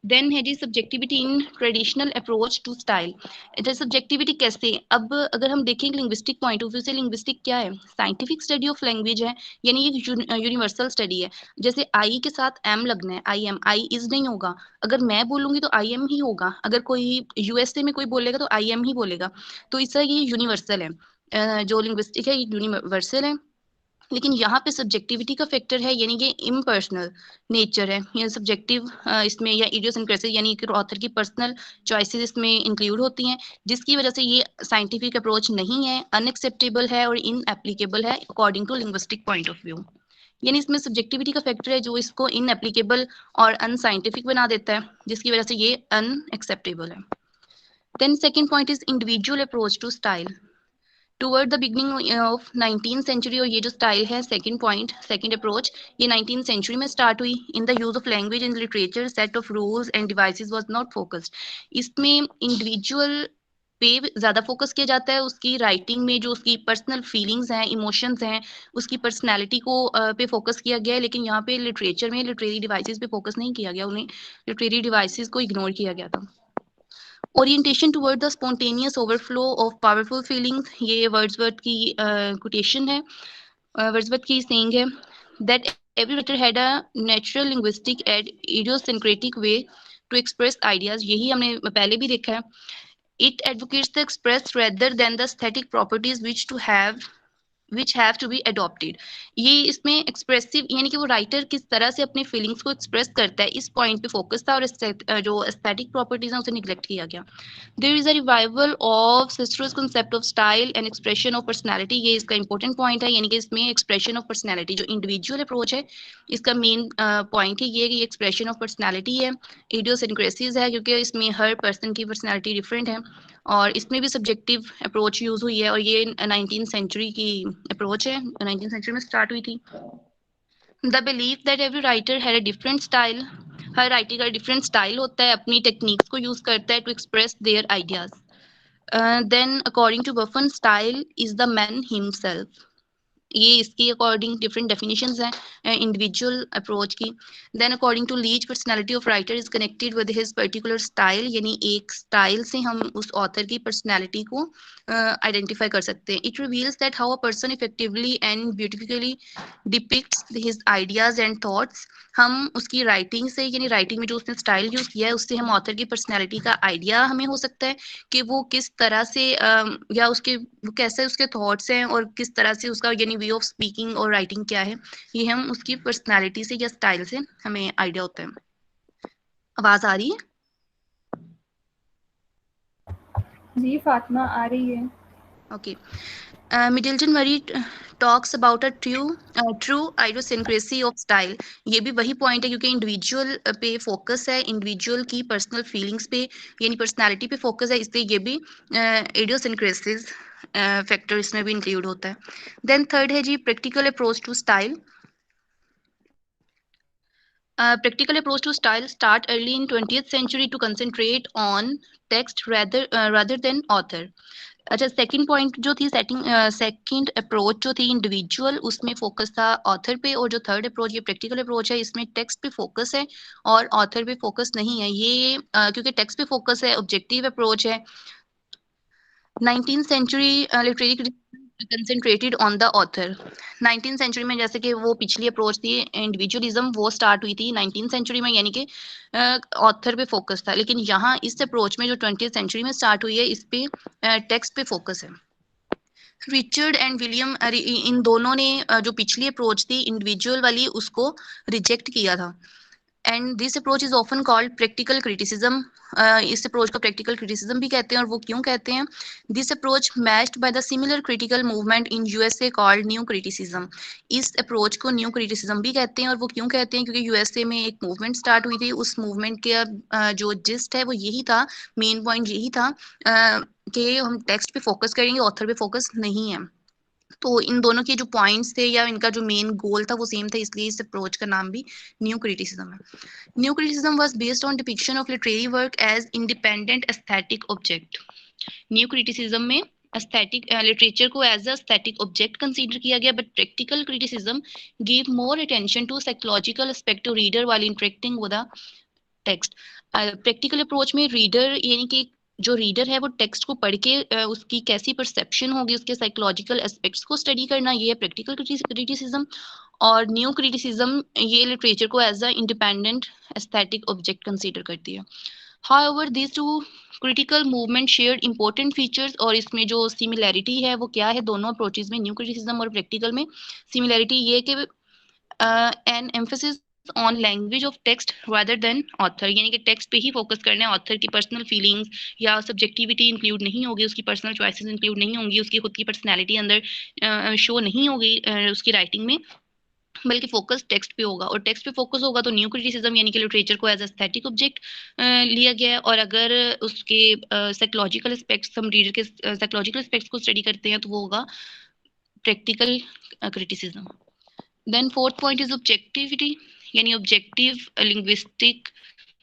देन है जी subjectivity in traditional approach to style. इधर सब्जेक्टिविटी कैसे? अब अगर हम देखें लिंग्विस्टिक पॉइंट ऑफ व्यू से, लिंग्विस्टिक क्या है? साइंटिफिक स्टडी ऑफ लैंग्वेज है, यानी ये यूनिवर्सल स्टडी है। जैसे आई के साथ एम लगना है, आई एम, आई इज नहीं होगा। अगर मैं बोलूंगी तो आई एम ही होगा, अगर कोई यूएसए में कोई बोलेगा तो आई एम ही बोलेगा। तो इस तरह ये यूनिवर्सल है। जो लिंग्विस्टिक है ये यूनिवर्सल है। लेकिन यहाँ पे सब्जेक्टिविटी का फैक्टर है, यानी कि इम्पर्सनल नेचर है, ये सब्जेक्टिव इसमें, या इडियोसिंक्रेसी यानी कि ऑथर की पर्सनल चॉइसेस इसमें इंक्लूड होती हैं, जिसकी वजह से ये साइंटिफिक अप्रोच नहीं है, अनएक्सेप्टेबल है और इनएप्लीकेबल है according to linguistic point of view. यानी इसमें सब्जेक्टिविटी का फैक्टर है जो इसको इनएप्लीकेबल और अनसाइंटिफिक बना देता है, जिसकी वजह से ये अनएक्सेप्टेबल है। Then second point is individual approach to style. Toward the beginning of 19th century, और ये जो स्टाइल है सेकंड पॉइंट, सेकंड अप्रोच, ये 19th सेंचुरी में स्टार्ट हुई। In the use of language in literature, set of rules end devices was not focused. इसमें इंडिविजुअल पे ज़्यादा फोकस किया जाता है, उसकी राइटिंग में जो उसकी पर्सनल फीलिंग्स हैं, इमोशंस हैं, उसकी पर्सनैलिटी को पे फोकस किया गया है। लेकिन यहाँ पे लिटरेचर में लिटरेरी डिवाइसेस पे फोकस नहीं किया गया, उन्हें लिटरेरी डिवाइसेस को इग्नोर किया गया था। Orientation toward the spontaneous overflow of powerful feelings, ये वर्ड्सवर्थ की कोटेशन है, वर्ड्सवर्थ की सेइंग है that every writer had a natural linguistic and idiosyncratic way to express ideas. यही हमने पहले भी देखा है। It advocates the express rather than the aesthetic properties which have to be adopted। ये इसमें एक्सप्रेसिव यानी कि वो राइटर किस तरह से अपने फीलिंग्स को एक्सप्रेस करता है, इस पॉइंट पे फोकस था, और जो एस्थेटिक प्रॉपर्टीज हैं उसे निगलेक्ट किया गया। There is a revival of sisters concept of style and expression of personality, ये इसका इंपॉर्टेंट पॉइंट है, यानी कि इसमें एक्सप्रेशन ऑफ पर्सनालिटी जो इंडिविजुअल अप्रोच है इसका मेन पॉइंट है ये कि एक्सप्रेशन ऑफ पर्सनालिटी है। इडियोसिंक्रेसीज है क्योंकि इसमें हर पर्सन की पर्सनालिटी डिफरेंट है, और इसमें भी सब्जेक्टिव अप्रोच यूज हुई है, और ये 19th सेंचुरी की अप्रोच है, 19th सेंचुरी में स्टार्ट हुई थी। The believe that every writer had a different style, हर राइटर का डिफरेंट स्टाइल होता है, अपनी टेक्निक्स को यूज करता है to express their ideas. Then according to Buffon, style is the man himself. ये इसकी अकॉर्डिंग डिफरेंट डेफिनेशंस हैं इंडिविजुअल अप्रोच की। Then according to Leech, personality of writer is connected with his particular style, यानी एक स्टाइल से हम उस ऑथर की पर्सनालिटी को आइडेंटिफाई कर सकते हैं। It reveals that how a person effectively and beautifully depicts his ideas and thoughts. हम उसकी राइटिंग से, यानी राइटिंग में जो उसने स्टाइल यूज किया है उससे हम ऑथर की पर्सनालिटी का आइडिया हमें हो सकता है कि वो किस तरह से या उसके वो कैसे उसके थॉट्स हैं और किस तरह से उसका यानी वे ऑफ स्पीकिंग और राइटिंग क्या है, ये हम उसकी पर्सनालिटी से या स्टाइल से हमें आइडिया होता है। आवाज आ रही है? जी फातिमा आ रही है। Okay. Middleton Murry talks about a true idiosyncrasy of style. ये भी वही पॉइंट है क्योंकि इंडिविजुअल पे फोकस है, इंडिविजुअल की पर्सनल फीलिंग्स पे यानी पर्सनालिटी पे फोकस है, इसलिए ये भी आइडियोसिंक्रेसीज फैक्टर इसमें भी इंक्लूड होता है। देन थर्ड है जी practical approach to style. Practical approach to style start early in 20th century to concentrate on text rather than author। अच्छा, सेकंड पॉइंट जो थी सेकंड अप्रोच जो थी इंडिविजुअल, उसमें फोकस था ऑथर पे, और जो थर्ड अप्रोच ये प्रैक्टिकल अप्रोच है इसमें टेक्स्ट पे फोकस है और ऑथर पे फोकस नहीं है। ये क्योंकि टेक्स्ट पे फोकस है, ऑब्जेक्टिव अप्रोच है। 19th century literary concentrated on the author. 19th century में जैसे कि वो पिछली अप्रोच थी इंडिविजुअलिज्म, वो स्टार्ट हुई थी 19th सेंचुरी में, यानी कि ऑथर पे फोकस था। लेकिन यहाँ इस अप्रोच में जो 20th सेंचुरी में स्टार्ट हुई है इस पे टेक्स्ट पे फोकस है। रिचर्ड एंड विलियम, इन दोनों ने जो पिछली अप्रोच थी इंडिविजुअल वाली उसको रिजेक्ट किया था। And this approach is often called practical criticism. इस अप्रोच को प्रैक्टिकल क्रिटिसिज्म भी कहते हैं, और वो क्यों कहते हैं? This approach matched by the similar critical movement in USA called new criticism. इस अप्रोच को न्यू क्रिटिसिज्म भी कहते हैं, और वो क्यों कहते हैं? क्योंकि यूएसए में एक मूवमेंट स्टार्ट हुई थी, उस मूवमेंट के जो जिस्ट है वो यही था, मेन पॉइंट यही था कि हम टेक्स्ट पे फोकस करेंगे, ऑथर पे फोकस नहीं है। तो इन दोनों के जो पॉइंट्स थे या इनका जो मेन गोल था वो सेम था, इसलिए इस अप्रोच का नाम भी न्यू क्रिटिसिज्म है। New criticism was based on depiction of literary work as independent aesthetic object. New criticism में एस्थेटिक लिटरेचर को as a aesthetic object consider किया गया, but practical criticism give more attention to psychological aspect of reader while interacting with the text. Practical approach में रीडर यानी कि जो रीडर है वो टेक्स्ट को पढ़ के उसकी कैसी परसेप्शन होगी, उसके साइकोलॉजिकल एस्पेक्ट्स को स्टडी करना, ये है प्रैक्टिकल क्रिटिसिज्म। और न्यू क्रिटिसिज्म ये लिटरेचर को as a independent aesthetic object consider करती है। However, these two critical movement shared important features, और इसमें जो सिमिलैरिटी है वो क्या है दोनों अप्रोचेज में, न्यू क्रिटिसिज्म और प्रैक्टिकल में? सिमिलैरिटी ये कि N emphasis on language of text rather than author, यानी कि टेक्स्ट पे ही फोकस करना है, ऑथर की पर्सनल फीलिंग्स या सब्जेक्टिविटी इंक्लूड नहीं होगी, उसकी पर्सनल चॉइसेस इंक्लूड नहीं होंगी, उसकी खुद की पर्सनैलिटी अंदर शो नहीं होगी उसकी राइटिंग में, बल्कि फोकस टेक्स्ट पे होगा। और टेक्स्ट पे फोकस होगा तो न्यू क्रिटिसिज्म यानी कि लिटरेचर को एज एस्थेटिक ऑब्जेक्ट लिया गया है। और अगर उसके साइकोलॉजिकल एस्पेक्ट्स, हम रीडर के साइकोलॉजिकल एस्पेक्ट्स को स्टडी करते हैं तो वो होगा practical criticism. Then fourth point is objectivity, यानी objective linguistic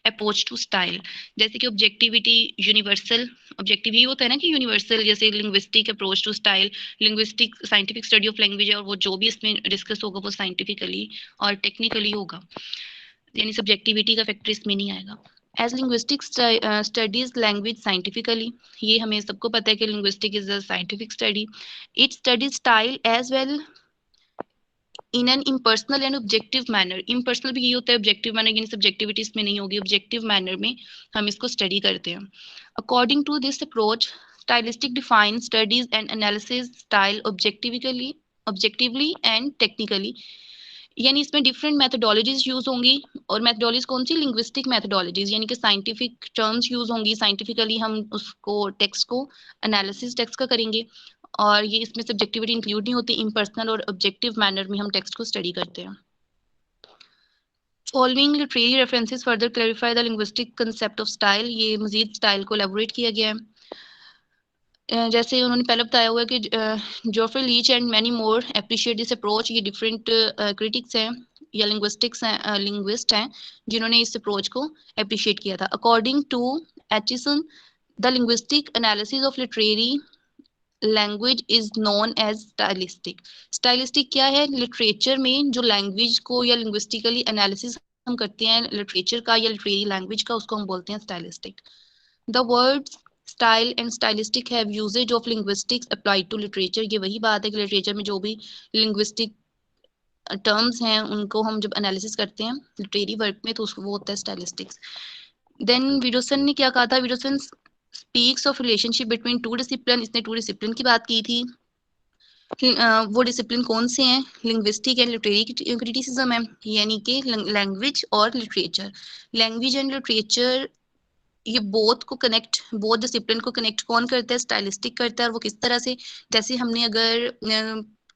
approach to style. जैसे कि ऑब्जेक्टिविटी यूनिवर्सल, ऑब्जेक्टिव ही होता है ना कि यूनिवर्सल, जैसे linguistic approach to style, linguistic scientific study of language है, और वो जो भी इसमें डिस्कस होगा वो साइंटिफिकली और टेक्निकली होगा, यानी सब्जेक्टिविटी का फैक्टर इसमें नहीं आएगा। As linguistic studies language scientifically, ये हमें सबको पता है कि linguistic is a scientific study. It study style as well in an impersonal and objective manner. Impersonal भी ये होता है, ऑब्जेक्टिव मैनर यानी सब्जेक्टिविटी इसमें नहीं होगी, ऑब्जेक्टिव मैनर में हम इसको स्टडी करते हैं। According to this approach, stylistic define studies and analysis style objectively and technically, यानी इसमें डिफरेंट मैथडोलॉजीज यूज होंगी। और मैथडोलॉजीज कौन सी? लिंग्विस्टिक मैथडोलॉजीज, यानी कि साइंटिफिक टर्म्स यूज होंगी, साइंटिफिकली हम उसको टेक्स्ट को एनालिसिस टेक्स्ट का करेंगे, और ये इसमें सब्जेक्टिविटी इंक्लूड नहीं होती, इम्पर्सनल और ऑब्जेक्टिव मैनर में हम टेक्स्ट को स्टडी करते हैं। Following literary references further clarify the linguistic concept of style, ये मजीद स्टाइल को एलैबोरेट किया गया है। जैसे उन्होंने पहले बताया हुआ है कि Geoffrey Leech and many more appreciate this approach, ये डिफरेंट क्रिटिक्स हैं या लिंग्विस्ट हैं जिन्होंने इस अप्रोच को अप्रिशिएट किया था। According to Aitchison, the linguistic analysis of literary language is known as stylistic. Stylistic क्या है? लिटरेचर में जो लैंग्वेज को या लिंग्विस्टिकली एनालिसिस हम करते हैं लिटरेचर का या लिटरेरी लैंग्वेज का, उसको हम बोलते हैं stylistic. The words style and stylistic have usage of linguistics applied to literature. ये वही बात है कि लिटरेचर में जो भी लिंग्विस्टिक टर्म्स हैं उनको हम जब एनालिसिस करते हैं लिटरेरी वर्क में तो उसको वो होता है स्टाइलिस्टिक्स। देन विडोसन ने क्या कहा था? Widdowson speaks of relationship between two discipline, इसने टू डिसिप्लिन की बात की थी। वो डिसिप्लिन कौन से हैं? लिंग्विस्टिक एंड लिटरेरी क्रिटिसिज्म है, यानी कि लैंग्वेज और लिटरेचर। लैंग्वेज एंड लिटरेचर ये बोथ डिसिप्लिन को कनेक्ट कौन करता है? स्टाइलिस्टिक करता है। और वो किस तरह से? जैसे हमने अगर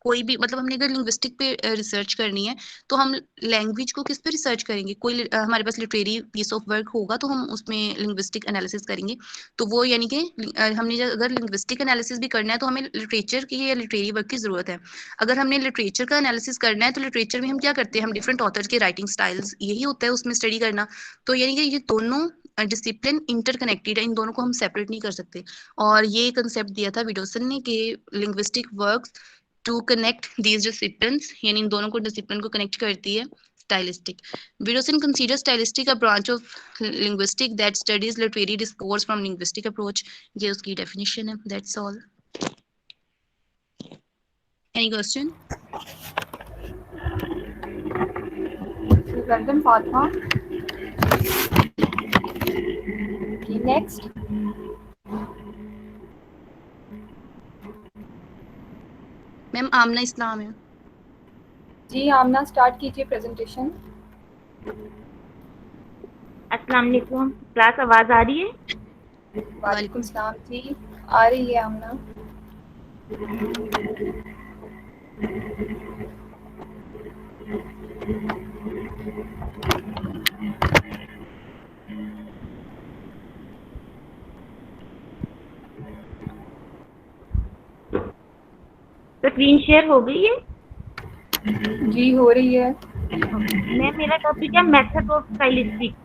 कोई भी हमने अगर लिंग्विस्टिक पे रिसर्च करनी है तो हम लैंग्वेज को किस पे रिसर्च करेंगे? कोई हमारे पास लिटरेरी पीस ऑफ वर्क होगा तो हम उसमें लिंग्विस्टिक एनालिसिस करेंगे। तो वो यानी कि हमने अगर लिंग्विस्टिक एनालिसिस भी करना है तो हमें लिटरेचर की या लिटरेरी वर्क की जरूरत है। अगर हमने लिटरेचर का एनालिसिस करना है तो लिटरेचर में हम क्या करते हैं? हम डिफरेंट ऑथर के राइटिंग स्टाइल्स, यही होता है उसमें स्टडी करना। तो यानी कि ये दोनों डिसिप्लिन इंटरकनेक्टेड है, इन दोनों को हम सेपरेट नहीं कर सकते। और ये कंसेप्ट दिया था विडोसन ने कि linguistic works to connect these disciplines, यानी इन दोनों को डिसिप्लिन को कनेक्ट करती है stylistic. Widdowson consider stylistic a branch of linguistic that studies literary discourse from linguistic approach. ये उसकी डेफिनेशन है। That's all. Any question? Well done, Fatma. Okay, next. Ma'am Amna Islam है। जी आमना, स्टार्ट कीजिए प्रेजेंटेशन। अस्सलाम वालेकुम, क्लास आवाज आ रही है? वालेकुम सलाम जी, आ रही है आमना। तो स्क्रीन शेयर हो गई है? जी हो रही है। मैं मेरा टॉपिक है मेथड ऑफ स्टाइलिस्टिक।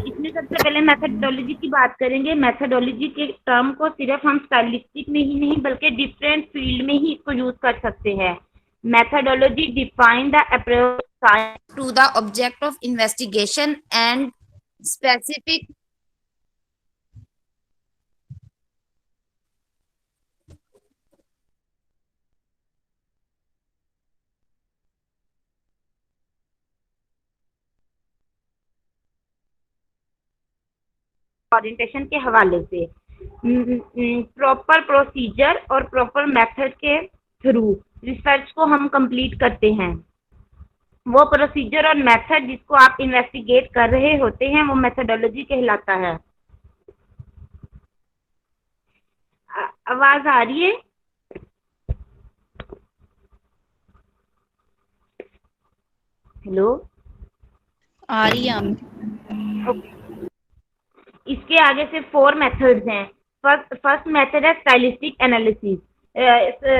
इसमें सबसे पहले मेथडोलॉजी की बात करेंगे। मेथडोलॉजी के टर्म को सिर्फ हम स्टाइलिस्टिक में ही नहीं बल्कि डिफरेंट फील्ड में ही इसको यूज कर सकते हैं। Methodology define the approach to the object of investigation and specific orientation के हवाले से प्रॉपर प्रोसीजर और प्रॉपर मेथड के थ्रू रिसर्च को हम कंप्लीट करते हैं। वो प्रोसीजर और मेथड जिसको आप इन्वेस्टिगेट कर रहे होते हैं वो मेथडोलॉजी कहलाता है। आवाज आ रही है? हेलो, आ रही है हम। इसके आगे से 4 मेथड्स हैं। फर्स्ट मेथड है स्टाइलिस्टिक एनालिसिस।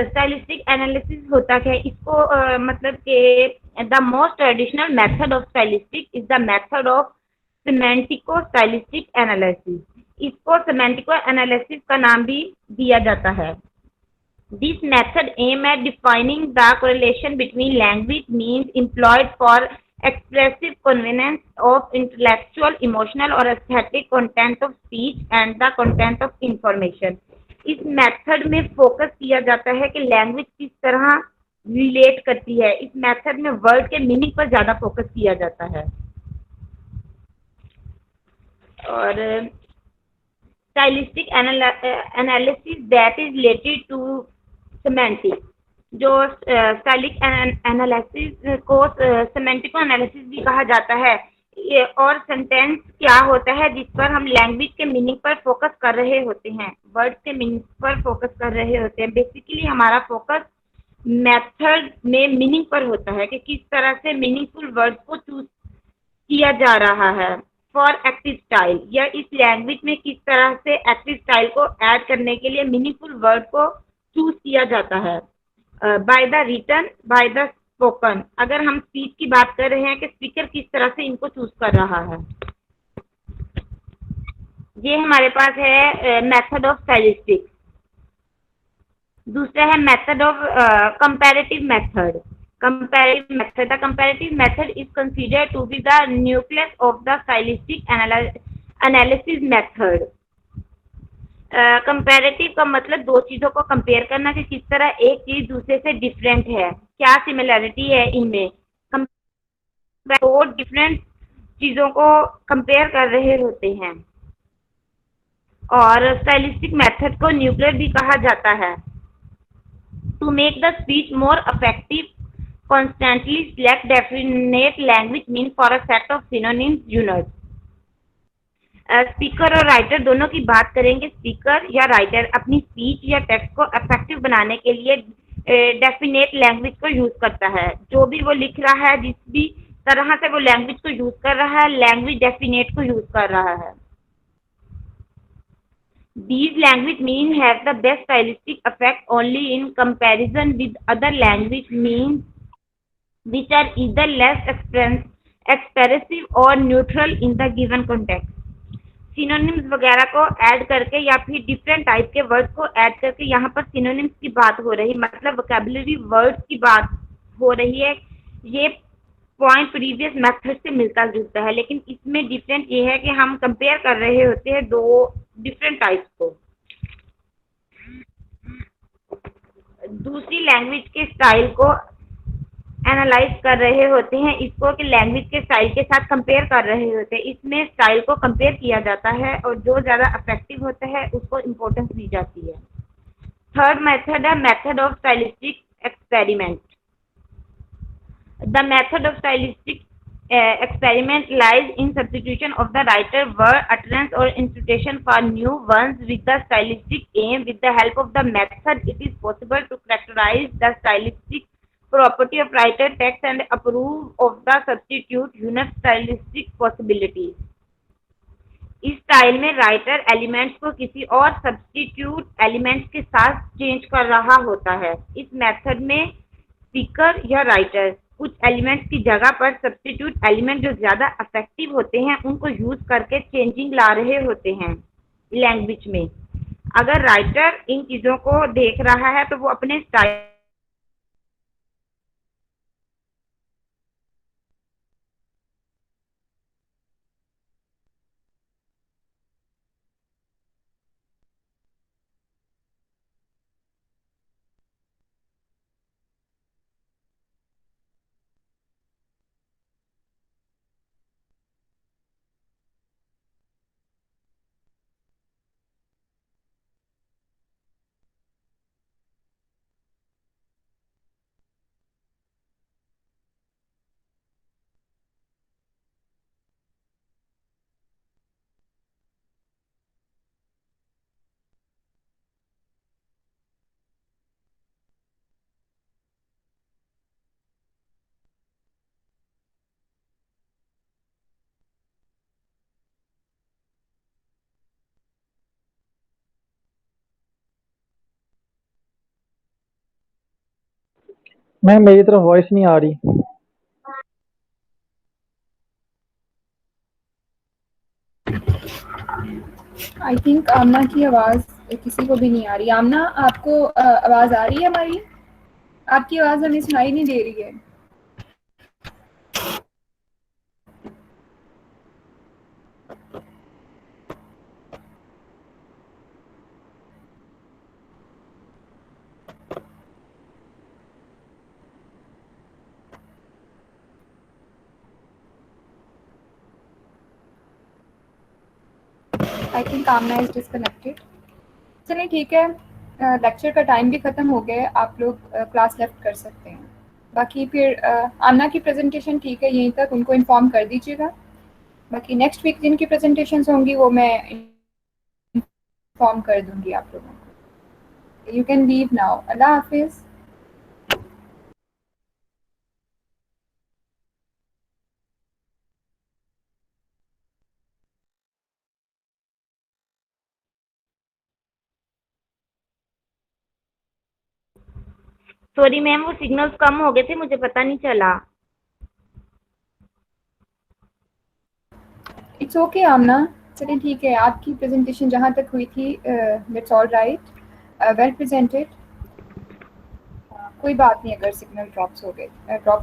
स्टाइलिस्टिक एनालिसिस होता है इसको मतलब कि the most traditional method of stylistic is the method of semantico stylistic analysis. इसको सिमेंटिको एनालिसिस का नाम भी दिया जाता है। This method aim at defining the correlation between language means employed for expressive convenience of intellectual, emotional or aesthetic content of speech and the content of information. इस मेथड में फोकस किया जाता है कि लैंग्वेज किस तरह रिलेट करती है। इस मेथड में वर्ड के मीनिंग पर ज्यादा फोकस किया जाता है। और stylistic analysis that is related to semantic, जो स्टाइलिक एनालिसिस को सेमेंटिक एनालिसिस भी कहा जाता है। और सेंटेंस क्या होता है जिस पर हम लैंग्वेज के मीनिंग पर फोकस कर रहे होते हैं, वर्ड्स के मीनिंग पर फोकस कर रहे होते हैं। बेसिकली हमारा फोकस मेथड में मीनिंग पर होता है कि किस तरह से मीनिंगफुल वर्ड्स को चूज किया जा रहा है। फॉर एक्टिव स्टाइल, या इस लैंग्वेज में किस तरह से एक्टिव स्टाइल को ऐड करने के लिए मीनिंगफुल वर्ड को चूज किया जाता है। By the written, by the spoken, अगर हम स्पीच की बात कर रहे हैं कि स्पीकर किस तरह से इनको चूज कर रहा है। ये हमारे पास है मेथड ऑफ स्टाइलिस्टिक्स। दूसरा है method of comparative method. Comparative method. The comparative method is considered to be the nucleus of the stylistic analysis method. Comparative का मतलब दो चीजों को कंपेयर करना कि किस तरह एक चीज दूसरे से डिफरेंट है, क्या सिमिलरिटी है इनमें। दो डिफरेंट चीजों को कंपेयर कर रहे होते हैं। और स्टाइलिस्टिक मेथड को न्यूक्लियर भी कहा जाता है। To make the speech more effective, constantly select definite language mean for a set of synonyms units. Speaker और राइटर दोनों की बात करेंगे। स्पीकर या राइटर अपनी स्पीच या टेक्स्ट को इफेक्टिव बनाने के लिए डेफिनेट लैंग्वेज को यूज करता है। जो भी वो लिख रहा है, जिस भी तरह से वो लैंग्वेज को यूज कर रहा है, लैंग्वेज डेफिनेट को यूज कर रहा है। These language means have the best stylistic effect only in comparison with other language means which are either less expressive or neutral in the given context. Synonyms वगैरह को ऐड करके या फिर डिफरेंट टाइप के वर्ड्स को ऐड करके, यहाँ पर सिनोनिम्स की बात हो रही, मतलब वोकैबुलरी वर्ड्स की बात हो रही है। ये पॉइंट प्रीवियस मेथड से मिलता जुलता है, लेकिन इसमें डिफरेंट ये है कि हम कंपेयर कर रहे होते हैं दो डिफरेंट टाइप्स को। दूसरी लैंग्वेज के स्टाइल को एनालाइज कर रहे होते हैं, इसको कि लैंग्वेज के स्टाइल के साथ कंपेयर कर रहे होते हैं। इसमें स्टाइल को कंपेयर किया जाता है और जो ज़्यादा इफेक्टिव होता है उसको इम्पोर्टेंस दी जाती है। थर्ड मेथड है method of stylistic experiment. The method of stylistic experiment lies in substitution of the writer word utterance or institution for new ones with the stylistic aim. With the help of the method, it is possible to characterize the stylistic property of writer text and approve of the substitute unique stylistic possibilities. इस स्टाइल में राइटर एलिमेंट्स को किसी और सब्स्टिट्यूट एलिमेंट्स के साथ चेंज कर रहा होता है। इस मेथड में स्पीकर या राइटर कुछ एलिमेंट्स की जगह पर सब्स्टिट्यूट एलिमेंट जो ज्यादा इफेक्टिव होते हैं उनको यूज करके चेंजिंग ला रहे होते हैं लैंग्वेज में। अगर राइटर इन चीजों को देख रहा है तो वो अपने स्टाइल मैम मेरी तरफ वॉइस नहीं आ रही। आई थिंक आमना की आवाज़ किसी को भी नहीं आ रही। आमना, आपको आवाज़ आ रही है हमारी? आपकी आवाज़ हमें सुनाई नहीं दे रही है। I think Amna is disconnected. चलिए ठीक है, लेक्चर का टाइम भी ख़त्म हो गया है, आप लोग क्लास लेफ्ट कर सकते हैं। बाकी फिर आमना की प्रेजेंटेशन ठीक है, यहीं तक उनको इन्फॉर्म कर दीजिएगा। बाकी नेक्स्ट वीक जिनकी प्रेजेंटेशंस होंगी वो मैं इन्फॉर्म कर दूंगी आप लोगों को। You can leave now. अल्लाह हाफिज़। सॉरी मैम, वो सिग्नल्स कम हो गए थे, मुझे पता नहीं चला। इट्स ओके आमना, चलिए ठीक है, आपकी प्रेजेंटेशन जहाँ तक हुई थी that's all right, well presented. कोई बात नहीं अगर सिग्नल ड्रॉप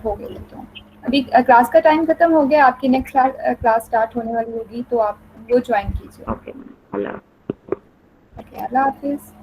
हो गए तो। अभी क्लास का टाइम खत्म हो गया, आपकी नेक्स्ट क्लास स्टार्ट होने वाली होगी तो आप वो ज्वाइन कीजिए। ओके, अल्लाह ओके, अल्लाह हाफिज़।